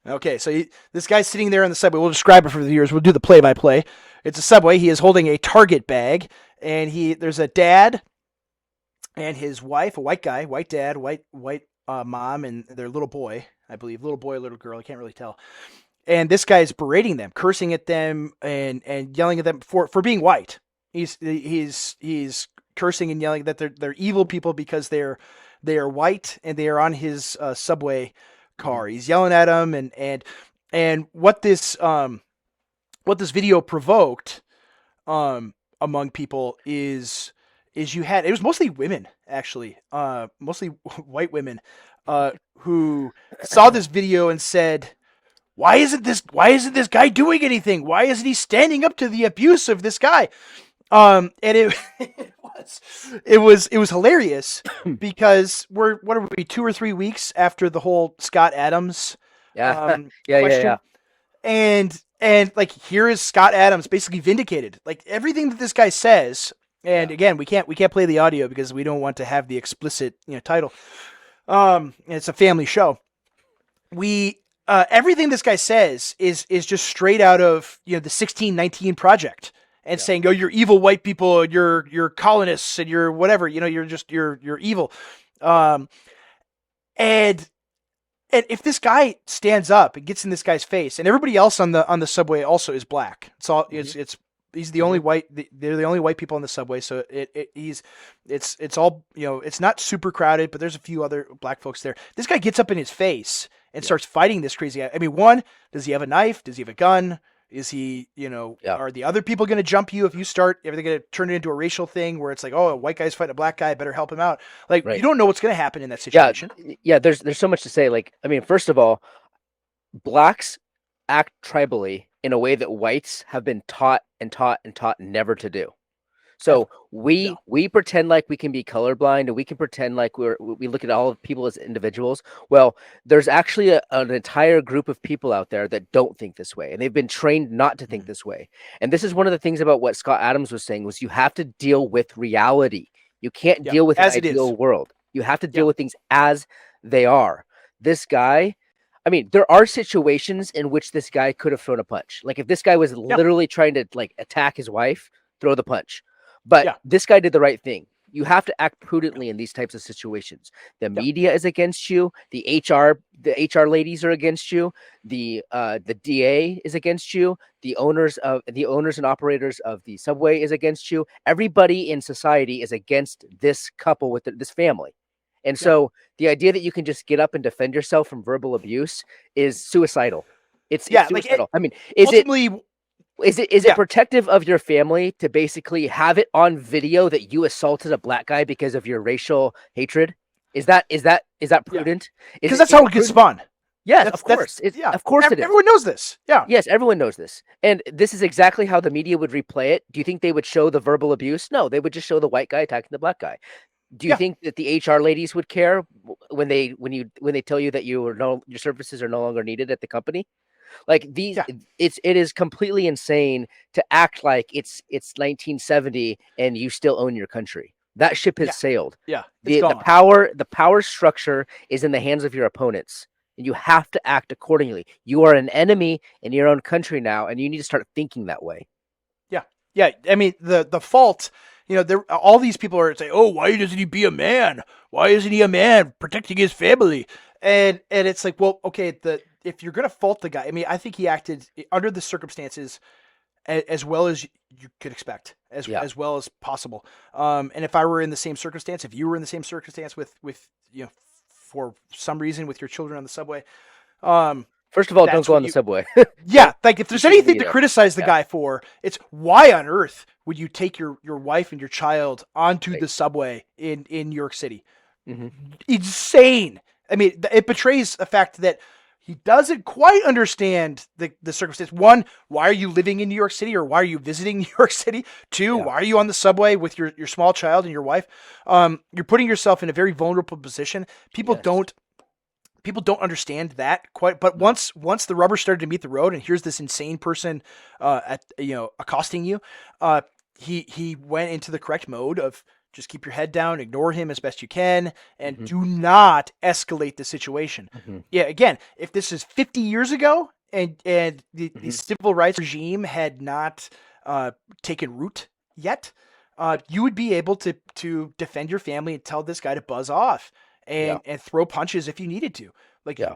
Okay, so this guy's sitting there on the subway. We'll describe it for the viewers. We'll do the play-by-play. It's a subway. He is holding a Target bag, and there's a dad and his wife, a white guy, white dad, white mom, and their little boy, I believe, little boy, little girl. I can't really tell. And this guy's berating them, cursing at them, and yelling at them for being white. He's cursing and yelling that they're evil people because they are white and they are on his subway car. He's yelling at them, and what this video provoked among people is it was mostly women, actually, mostly white women, who saw this video and said, why isn't this guy doing anything? Why isn't he standing up to the abuse of this guy? And it was hilarious because what are we, 2 or 3 weeks after the whole Scott Adams question? Yeah. And like, here is Scott Adams basically vindicated. Like, everything that this guy says, and again, we can't play the audio because we don't want to have the explicit title. It's a family show. Everything this guy says is just straight out of the 1619 Project. And saying, "Oh, you're evil white people, you're colonists, and you're whatever, you're evil." And if this guy stands up and gets in this guy's face, and everybody else on the subway also is black, he's the only white. They're the only white people on the subway, so it's all it's not super crowded, but there's a few other black folks there. This guy gets up in his face and starts fighting this crazy guy. I mean, one, does he have a knife? Does he have a gun? Is he, are the other people going to jump you if you start, are they going to turn it into a racial thing where it's like, oh, a white guy's fighting a black guy, better help him out? Like, You don't know what's going to happen in that situation. Yeah. There's so much to say. Like, I mean, first of all, blacks act tribally in a way that whites have been taught never to do. So we pretend like we can be colorblind, and we can pretend like we look at all of people as individuals. Well, there's actually an entire group of people out there that don't think this way, and they've been trained not to think this way. And this is one of the things about what Scott Adams was saying, was you have to deal with reality. You can't deal with an ideal world. You have to deal with things as they are. This guy, I mean, there are situations in which this guy could have thrown a punch. Like if this guy was literally trying to like attack his wife, throw the punch. But this guy did the right thing. You have to act prudently in these types of situations. The media is against you. The HR ladies are against you. The DA is against you. The owners and operators of the subway is against you. Everybody in society is against this couple with this family. And so the idea that you can just get up and defend yourself from verbal abuse is suicidal. It's suicidal. I mean, is it protective of your family to basically have it on video that you assaulted a black guy because of your racial hatred? Is that prudent? Because that's how it gets spun. Yes, of course. Of course it is. Everyone knows this. Yeah. Yes, everyone knows this. And this is exactly how the media would replay it. Do you think they would show the verbal abuse? No, they would just show the white guy attacking the black guy. Do you think that the HR ladies would care when they tell you that your services are no longer needed at the company? Like it is completely insane to act like it's 1970 and you still own your country. That ship has sailed. Yeah, the power structure is in the hands of your opponents, and you have to act accordingly. You are an enemy in your own country now, and you need to start thinking that way. Yeah. I mean, the fault. All these people are saying, "Oh, why doesn't he be a man? Why isn't he a man protecting his family?" And it's like, well, okay, if you're gonna fault the guy, I mean, I think he acted under the circumstances as well as you could expect, as well as possible. And if I were in the same circumstance, if you were in the same circumstance with for some reason with your children on the subway, first of all, don't go on the subway. Like if there's anything to criticize the guy for, it's why on earth would you take your wife and your child onto the subway in New York City? Mm-hmm. Insane. I mean, it betrays the fact that he doesn't quite understand the circumstance. One, why are you living in New York City, or why are you visiting New York City? Two, why are you on the subway with your small child and your wife? You're putting yourself in a very vulnerable position. People don't understand that quite. But once the rubber started to meet the road, and here's this insane person accosting you, he went into the correct mode of just keep your head down, ignore him as best you can, and do not escalate the situation. Mm-hmm. Yeah, again, if this is 50 years ago and the civil rights regime had not taken root yet, you would be able to defend your family and tell this guy to buzz off and throw punches if you needed to.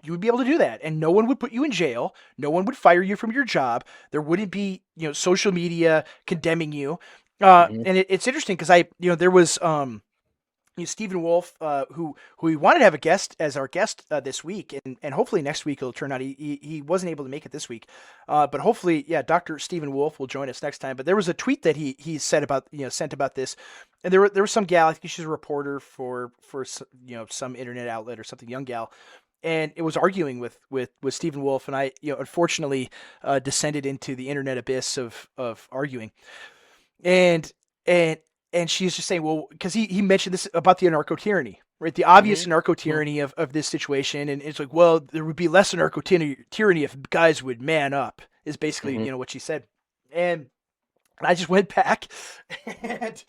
You would be able to do that, and no one would put you in jail. No one would fire you from your job. There wouldn't be social media condemning you. And it's interesting because there was Stephen Wolf, who we wanted to have as our guest this week, and hopefully next week it'll turn out. He wasn't able to make it this week, but hopefully, Dr. Stephen Wolf will join us next time. But there was a tweet that he said about sent about this, and there was some gal, I think she's a reporter for some internet outlet or something, young gal. And it was arguing with Stephen Wolf, and I unfortunately descended into the internet abyss of arguing. And she's just saying, well, because he mentioned this about the anarcho-tyranny, right? The obvious anarcho-tyranny of this situation. And it's like, well, there would be less anarcho-tyranny if guys would man up, is basically, what she said. And I just went back and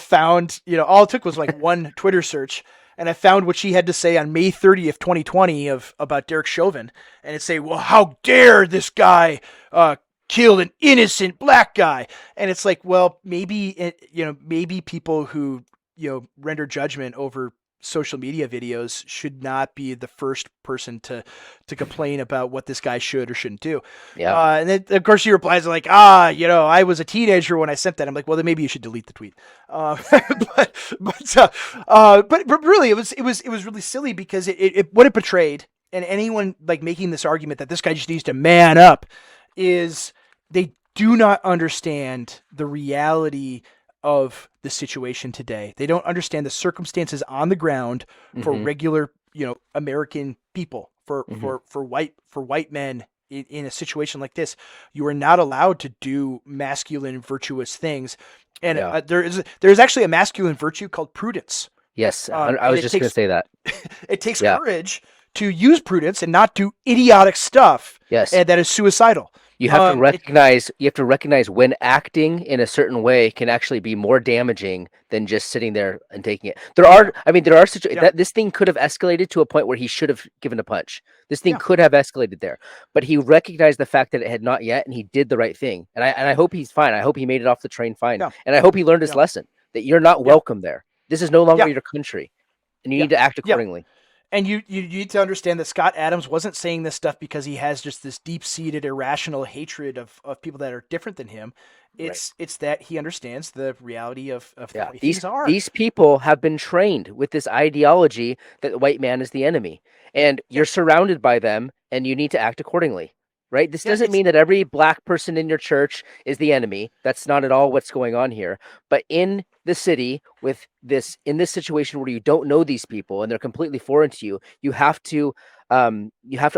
found, all it took was like one Twitter search. And I found what she had to say on May 30th, 2020 about Derek Chauvin. And it'd say, well, how dare this guy killed an innocent black guy. And it's like, well, maybe people who render judgment over social media videos should not be the first person to complain about what this guy should or shouldn't do. And then of course she replies like, I was a teenager when I sent that. I'm like, well, then maybe you should delete the tweet. But really it was really silly because what it betrayed, and anyone like making this argument that this guy just needs to man up, is they do not understand the reality of the situation today. They don't understand the circumstances on the ground for regular, American people, for white men in a situation like this. You are not allowed to do masculine, virtuous things. And there's actually a masculine virtue called prudence. Yes, I was just going to say that. It takes courage to use prudence and not do idiotic stuff. Yes. And that is suicidal. You have to recognize when acting in a certain way can actually be more damaging than just sitting there and taking it. There are situations that this thing could have escalated to a point where he should have given a punch. This thing could have escalated there, but he recognized the fact that it had not yet, and he did the right thing. And I hope he's fine. I hope he made it off the train fine. Yeah. And I hope he learned his lesson that you're not welcome there. This is no longer your country, and you need to act accordingly. And you need to understand that Scott Adams wasn't saying this stuff because he has just this deep-seated irrational hatred of people that are different than him. It's that he understands the reality of the way things are. These people have been trained with this ideology that the white man is the enemy, and you're surrounded by them, and you need to act accordingly. Right? This doesn't mean that every black person in your church is the enemy. That's not at all what's going on here. But in the city, in this situation where you don't know these people and they're completely foreign to you, you have to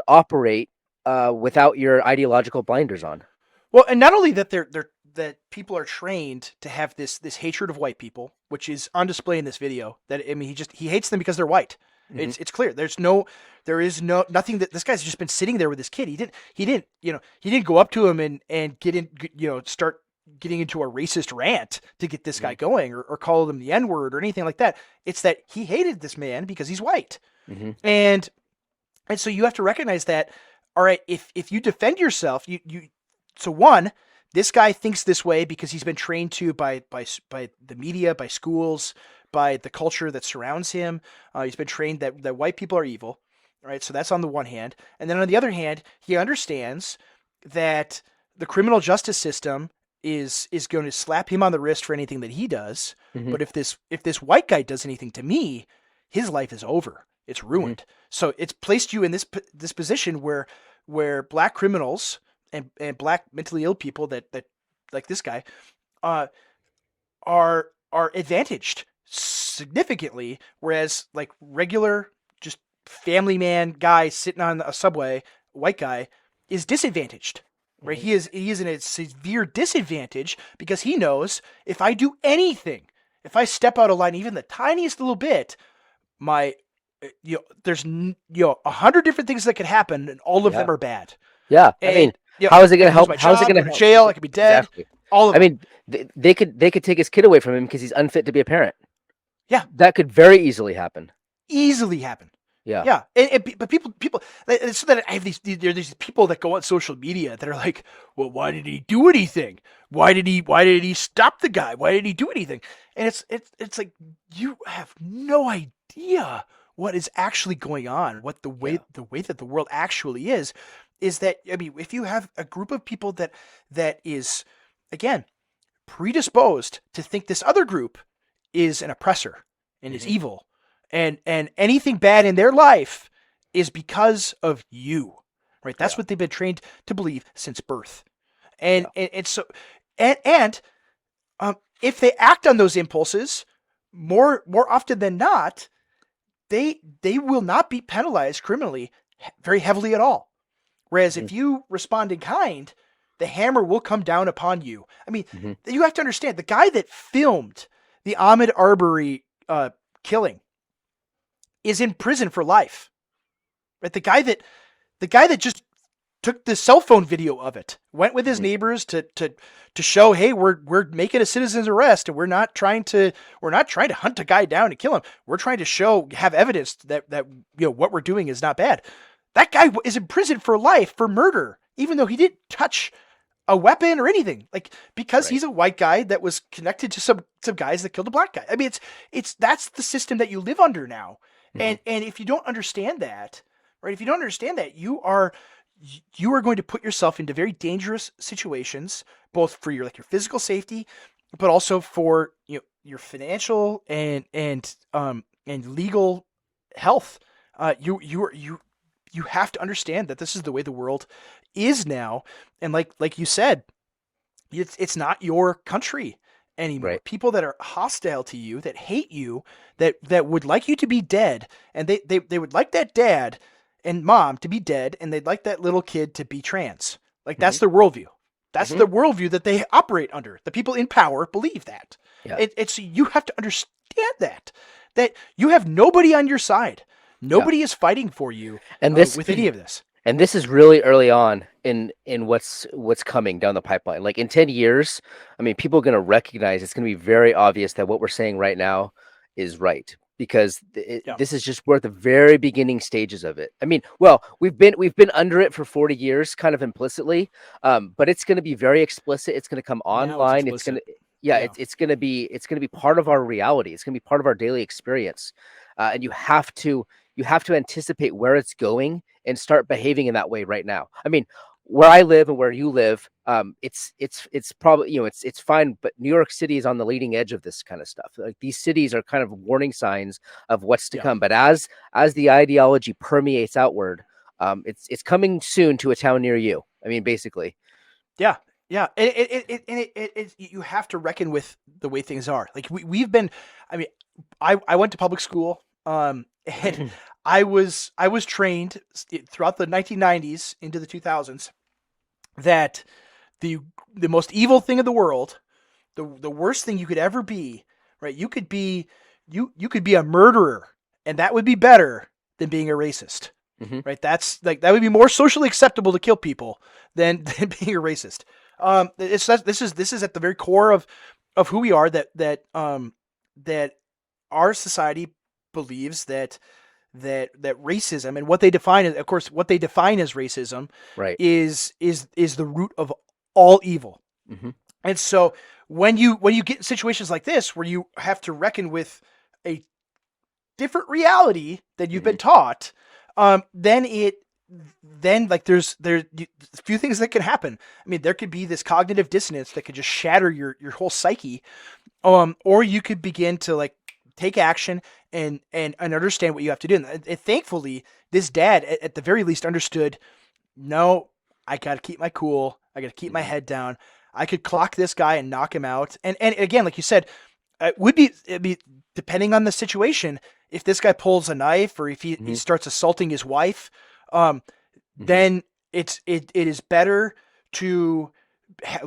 operate without your ideological blinders on. Well, and not only that that people are trained to have this hatred of white people, which is on display in this video. That he hates them because they're white. Mm-hmm. It's clear. There is nothing that this guy's just been sitting there with his kid. He didn't go up to him and start getting into a racist rant to get this guy going or call him the N-word or anything like that. It's that he hated this man because he's white. Mm-hmm. And so you have to recognize that, all right, if you defend yourself, this guy thinks this way because he's been trained to by the media, by schools, by the culture that surrounds him. He's been trained that white people are evil, right? So that's on the one hand. And then on the other hand, he understands that the criminal justice system is going to slap him on the wrist for anything that he does. Mm-hmm. But if this white guy does anything to me, his life is over. It's ruined. Mm-hmm. So it's placed you in this position where black criminals and black mentally ill people that like this guy are advantaged significantly, whereas like regular just family man guy sitting on a subway, white guy, is disadvantaged. Right? He is in a severe disadvantage because he knows if I do anything, if I step out of line even the tiniest little bit, there's 100 different things that could happen, and all of them are bad. Yeah, and, how is it going to help? How is it going to help? Jail? I could be dead. Exactly. All of them. They could take his kid away from him because he's unfit to be a parent. Yeah, that could very easily happen. Yeah. But people, it's so that I have these people that go on social media that are like, well, why did he do anything? Why did he stop the guy? Why did he do anything? And it's like, you have no idea what is actually going on, what the way that the world actually is that, if you have a group of people that is, again, predisposed to think this other group is an oppressor and is evil, and anything bad in their life is because of you, right? That's what they've been trained to believe since birth. And so if they act on those impulses more often than not, they will not be penalized criminally very heavily at all. Whereas if you respond in kind, the hammer will come down upon you. You have to understand, the guy that filmed the Ahmaud Arbery killing is in prison for life. Right? The guy that just took the cell phone video of it, went with his neighbors to show, hey, we're making a citizen's arrest, and we're not trying to hunt a guy down and kill him. We're trying to have evidence that what we're doing is not bad. That guy is in prison for life for murder, even though he didn't touch a weapon or anything, because he's a white guy that was connected to some guys that killed a black guy. That's the system that you live under now. Mm-hmm. And if you don't understand that, right? If you don't understand that, you are going to put yourself into very dangerous situations, both for your physical safety, but also for your financial and legal health. You have to understand that this is the way the world is now, and like you said, it's not your country anymore. Right. People that are hostile to you, that hate you, that would like you to be dead, and they would like that dad and mom to be dead, and they'd like that little kid to be trans. That's their worldview. That's the worldview that they operate under. The people in power believe that. Yeah. You have to understand that you have nobody on your side. Nobody is fighting for you And this with any of this. And this is really early on in what's coming down the pipeline. Like in 10 years, I mean, people are going to recognize, it's going to be very obvious that what we're saying right now is right, because this is just, we're at the very beginning stages of it. I mean, well, we've been under it for 40 years, kind of implicitly, but it's going to be very explicit. It's going to come online. It's going to, it's going to be part of our reality. It's going to be part of our daily experience, and you have to anticipate where it's going and start behaving in that way right now. I mean, where I live and where you live, it's probably, you know, it's fine, but New York City is on the leading edge of this kind of stuff. Like, these cities are kind of warning signs of what's to come. But as the ideology permeates outward, it's coming soon to a town near you. I mean, basically. Yeah. Yeah. You have to reckon with the way things are. Like, we've been, I mean, I went to public school, and I was trained throughout the 1990s into the 2000s that the most evil thing in the world, the worst thing you could ever be, right? You could be a murderer, and that would be better than being a racist, right? That's like, that would be more socially acceptable to kill people than being a racist. This is at the very core of who we are. That our society believes that racism, and what they define as, of course, what they define as racism, right, is the root of all evil. And so when you get in situations like this, where you have to reckon with a different reality than you've been taught, then like there's a few things that can happen. I mean, there could be this cognitive dissonance that could just shatter your whole psyche, or you could begin to like take action and understand what you have to do. And thankfully, this dad, at the very least, understood, no, I got to keep my cool. I got to keep my head down. I could clock this guy and knock him out. And again, like you said, it'd be depending on the situation. If this guy pulls a knife, or if he starts assaulting his wife, then it is better to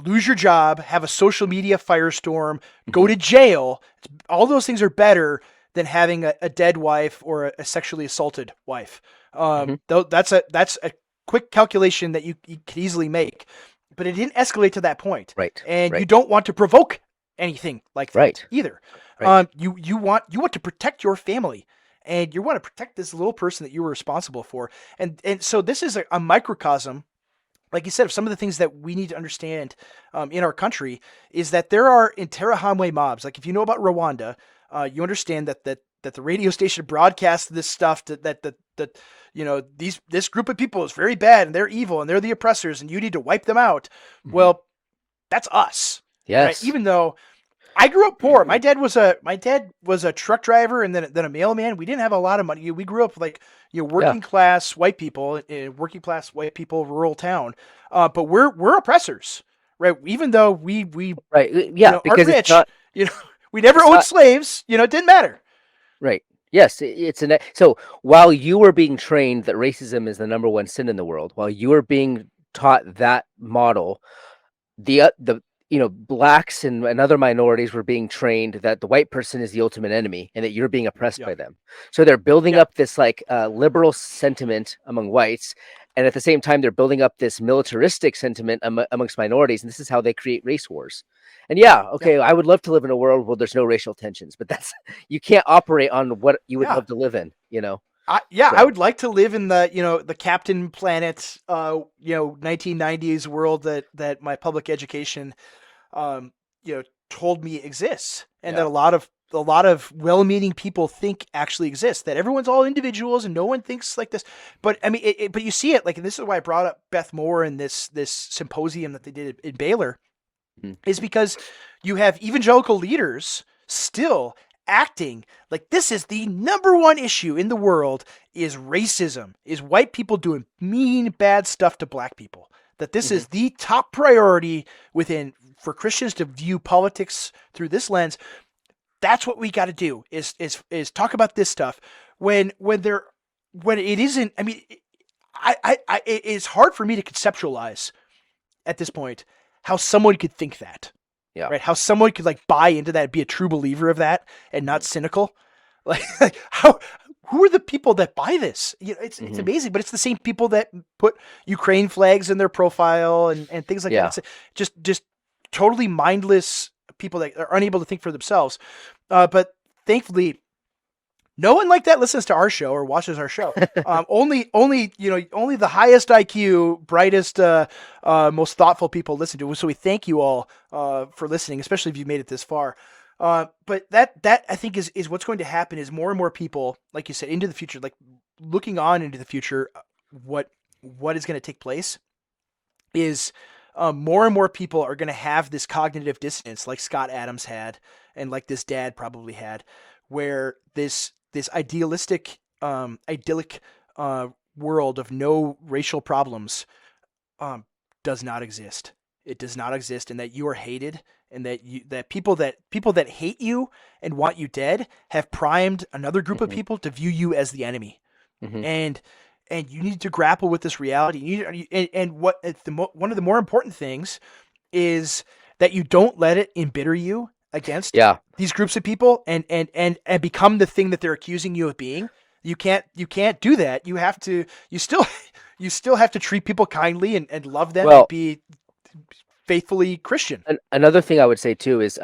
lose your job, have a social media firestorm, go to jail. All those things are better than having a dead wife or a sexually assaulted wife. Though that's a quick calculation that you could easily make, but it didn't escalate to that point. Right. And you don't want to provoke anything like that either. Right. You want to protect your family, and you want to protect this little person that you were responsible for. And so this is a microcosm, like you said, of some of the things that we need to understand in our country, is that there are Interahamwe mobs. Like, if you know about Rwanda, you understand that the radio station broadcasts this stuff, that you know, this group of people is very bad and they're evil and they're the oppressors and you need to wipe them out. Well, that's us. Yes. Right? Even though I grew up poor, my dad was a truck driver and then a mailman. We didn't have a lot of money. We grew up like, you know, working class white people in rural town. But we're oppressors, right? Even though we right, you know, because aren't rich, it's not, you know, we never owned slaves. You know, it didn't matter. Right. Yes, so while you were being trained that racism is the number one sin in the world, while you were being taught that model, the blacks and other minorities were being trained that the white person is the ultimate enemy and that you're being oppressed by them. So they're building up this like liberal sentiment among whites, and at the same time they're building up this militaristic sentiment amongst minorities, and this is how they create race wars. And I would love to live in a world where there's no racial tensions, but you can't operate on what you would love to live in, you know. I would like to live in the Captain Planet 1990s world that my public education told me exists, and that a lot of well-meaning people think actually exists, that everyone's all individuals and no one thinks like this. But I mean, but you see it, like, and this is why I brought up Beth Moore and this symposium that they did in Baylor, is because you have evangelical leaders still acting like this is the number one issue in the world, is racism, is white people doing mean, bad stuff to black people. That this is the top priority for Christians to view politics through this lens. That's what we got to do is talk about this stuff when it isn't. I mean, it is hard for me to conceptualize at this point how someone could think that. Yeah. Right. How someone could like buy into that, be a true believer of that, and not cynical. Like how? Who are the people that buy this? You know, it's Mhm. amazing, but it's the same people that put Ukraine flags in their profile and things like Yeah. that. It's just totally mindless people that are unable to think for themselves. But thankfully, no one like that listens to our show or watches our show. Only the highest IQ, brightest, most thoughtful people listen to it. So we thank you all for listening, especially if you made it this far. But that I think is what's going to happen is more and more people, like you said, into the future, like looking on into the future, what is going to take place is more and more people are going to have this cognitive dissonance, like Scott Adams had, and like this dad probably had, where this idealistic, idyllic world of no racial problems um, does not exist. It does not exist, and that you are hated, and that people that hate you and want you dead have primed another group of Mhm. people to view you as the enemy, Mhm. and you need to grapple with this reality. One of the more important things is that you don't let it embitter you against Yeah. these groups of people and become the thing that they're accusing you of being. You can't do that. You still have to treat people kindly and love them and Well, be faithfully Christian. another thing I would say too is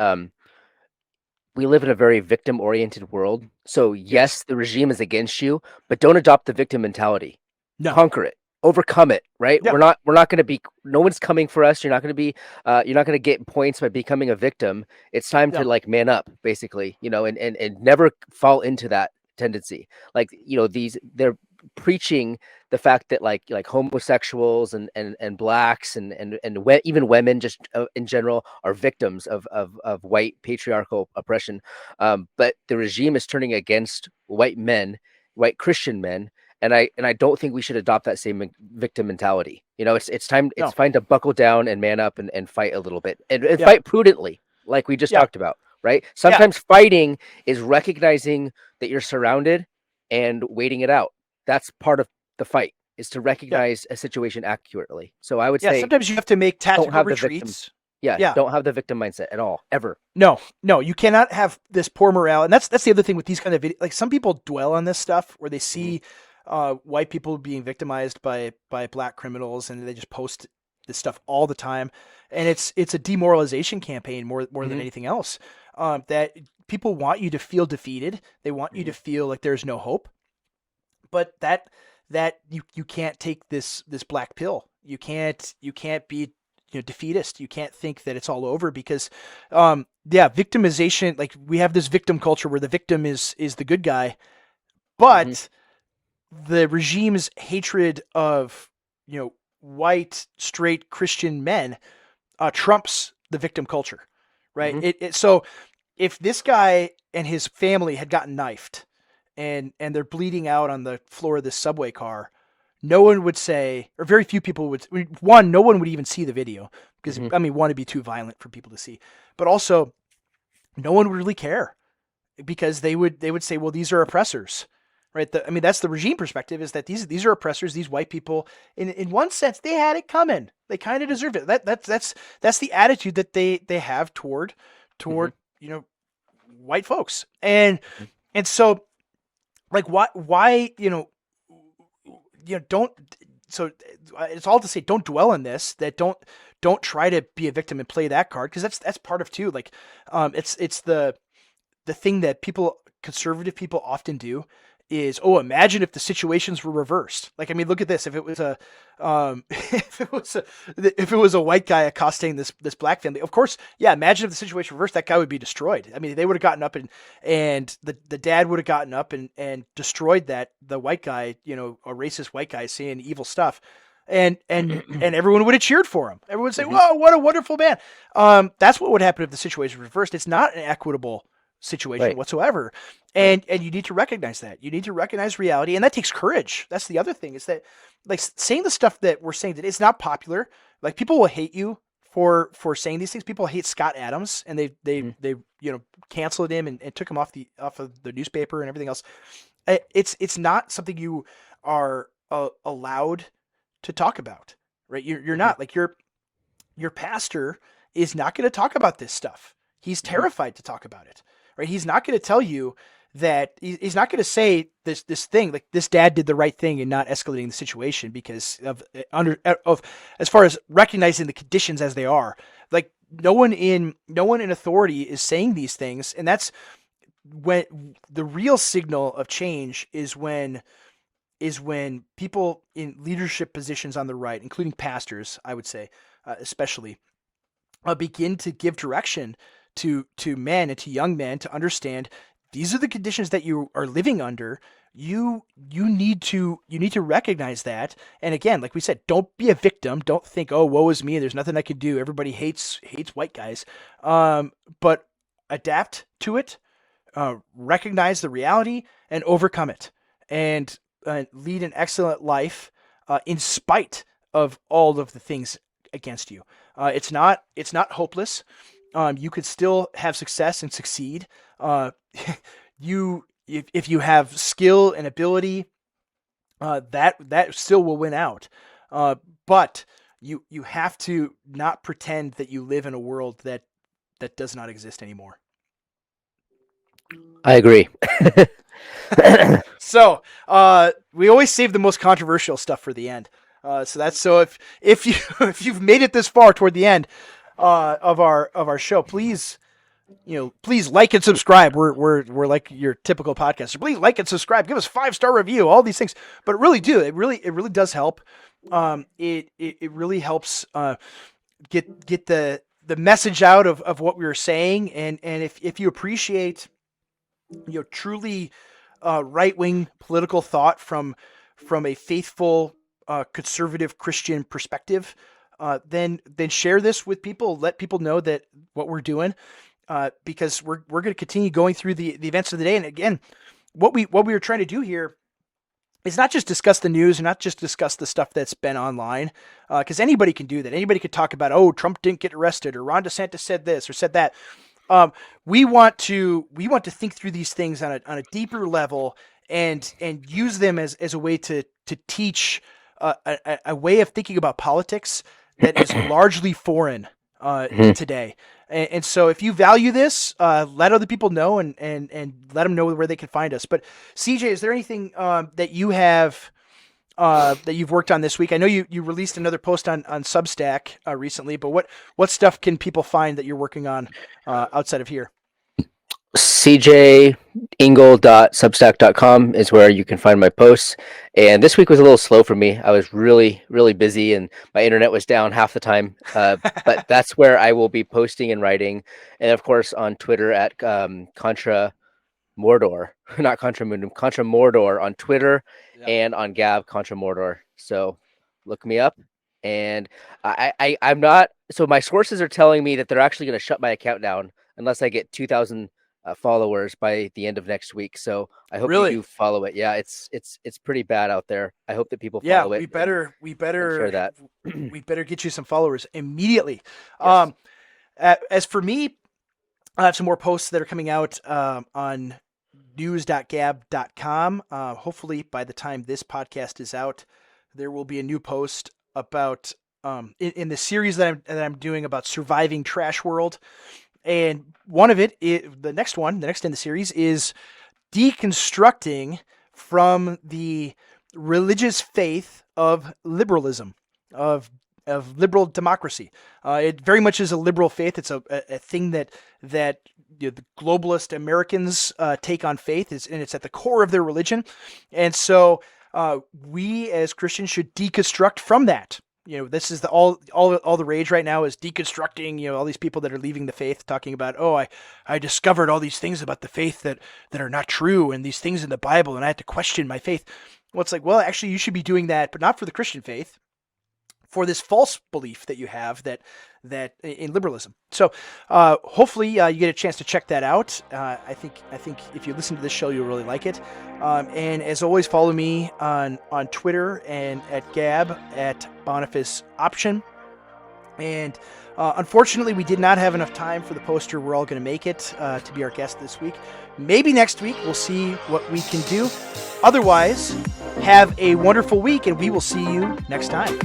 we live in a very victim oriented world. So Yes. yes, the regime is against you, but don't adopt the victim mentality. No. Conquer it. Overcome it, right? Yeah. We're not going to be, no one's coming for us. You're not going to get points by becoming a victim. It's time to No. like man up, basically, and never fall into that tendency. Like, they're preaching the fact that like homosexuals and blacks and even women just in general are victims of white patriarchal oppression. But the regime is turning against white men, white Christian men, and I don't think we should adopt that same victim mentality. It's time. It's No. fine to buckle down and man up and fight a little bit and Yeah. fight prudently, like we just Yeah. talked about. Right? Yeah. Sometimes fighting is recognizing that you're surrounded and waiting it out. That's part of the fight, is to Yeah. recognize a situation accurately. So I would Yeah. say Sometimes you have to make don't tactical have the victim. retreats. Yeah, Yeah. don't have the victim mindset at all, ever. No, you cannot have this poor morale, and that's the other thing with these kind of videos. Like some people dwell on this stuff where they see white people being victimized by black criminals, and they just post this stuff all the time, and it's a demoralization campaign more than Mhm. anything else. That people want you to feel defeated. They want you to feel like there's no hope, but that you can't take this black pill. You can't be defeatist. You can't think that it's all over because victimization, like we have this victim culture where the victim is the good guy, but the regime's hatred of white straight Christian men trumps the victim culture, right? So if this guy and his family had gotten knifed and they're bleeding out on the floor of this subway car, no one would say, or very few people would. One, no one would even see the video because one, it'd be too violent for people to see, but also no one would really care because they would say, well, these are oppressors, right? That's the regime perspective, is that these are oppressors. These white people, in one sense, they had it coming. They kind of deserve it. That's the attitude that they have toward white folks, and so like why don't. So it's all to say, don't dwell on this. That don't try to be a victim and play that card, because that's part of too. Like, it's the thing that conservative people often do is, oh, imagine if the situations were reversed. Like, look at this. If it was if it was a white guy accosting this black family, of course, yeah. Imagine if the situation reversed, that guy would be destroyed. They would have gotten up and the dad would have gotten up and destroyed the white guy, a racist white guy saying evil stuff. And everyone would have cheered for him. Everyone would say, "Whoa, what a wonderful man." That's what would happen if the situation was reversed. It's not an equitable situation whatsoever, and you need to recognize that. You need to recognize reality, and that takes courage. That's the other thing, is that, like, saying the stuff that we're saying today, it's not popular. Like, people will hate you for saying these things. People hate Scott Adams, and they canceled him and took him off of the newspaper and everything else. It's not something you are allowed to talk about, right? You're not, like, your pastor is not going to talk about this stuff. He's terrified to talk about it, right? He's not going to tell you that he's not going to say this thing like this dad did the right thing in not escalating the situation because of as far as recognizing the conditions as they are. Like no one in authority is saying these things, and that's when the real signal of change is when people in leadership positions on the right, including pastors, I would say, especially, begin to give direction to men and to young men to understand these are the conditions that you are living under. You need to recognize that. And again, like we said, don't be a victim. Don't think, oh, woe is me. There's nothing I can do. Everybody hates white guys. But adapt to it, recognize the reality, and overcome it, and lead an excellent life in spite of all of the things against you. It's not hopeless. You could still have success and succeed. If you have skill and ability, that still will win out. But you have to not pretend that you live in a world that does not exist anymore. I agree. So we always save the most controversial stuff for the end. So if you've made it this far toward the end of our show, please like and subscribe. We're like your typical podcaster. Please like and subscribe. Give us 5-star review. All these things, but really do it really does help. It really helps get the message out of what we were saying, and if you appreciate truly right-wing political thought from a faithful conservative Christian perspective, then share this with people. Let people know that what we're doing, because we're going to continue going through the events of the day. And again, what we were trying to do here is not just discuss the news and not just discuss the stuff that's been online, because anybody can do that. Anybody could talk about, oh, Trump didn't get arrested, or Ron DeSantis said this or said that. We want to think through these things on a deeper level and use them as a way to teach a way of thinking about politics that is largely foreign today. And so if you value this, let other people know and let them know where they can find us. But CJ, is there anything that you have that you've worked on this week? I know you released another post on Substack recently, but what stuff can people find that you're working on outside of here? cjingle.substack.com is where you can find my posts. And this week was a little slow for me. I was really, really busy and my internet was down half the time. But that's where I will be posting and writing. And of course, on Twitter at Contra Mordor, not Contra Mundum, Contra Mordor on Twitter, and on Gab, Contra Mordor. So look me up. And I'm not, so my sources are telling me that they're actually going to shut my account down unless I get 2,000 followers by the end of next week. So I hope you do follow it. Yeah, it's pretty bad out there. I hope that people follow it. We better share that. We better get you some followers immediately. Yes. As for me, I have some more posts that are coming out on news.gab.com. Hopefully by the time this podcast is out, there will be a new post about in the series that I'm doing about surviving trash world. And one of it, the next in the series, is deconstructing from the religious faith of liberalism, of liberal democracy. It very much is a liberal faith. It's a thing that the globalist Americans take on faith, and it's at the core of their religion. And so we as Christians should deconstruct from that. This is all the rage right now is deconstructing, all these people that are leaving the faith talking about, oh, I discovered all these things about the faith that are not true and these things in the Bible and I had to question my faith. Well, it's like, well, actually you should be doing that, but not for the Christian faith, for this false belief that you have that in liberalism. So hopefully you get a chance to check that out. I think if you listen to this show, you'll really like it. And as always, follow me on Twitter and at Gab at Boniface Option. And unfortunately, we did not have enough time for the poster. We're all going to make it to be our guest this week. Maybe next week, we'll see what we can do. Otherwise, have a wonderful week, and we will see you next time.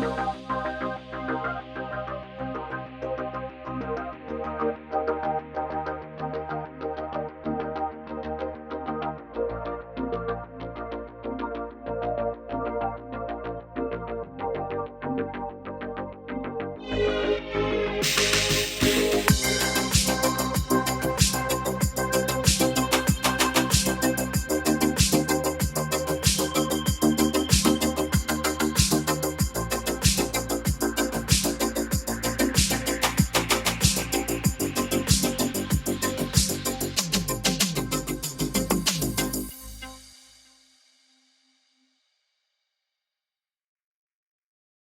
Bye.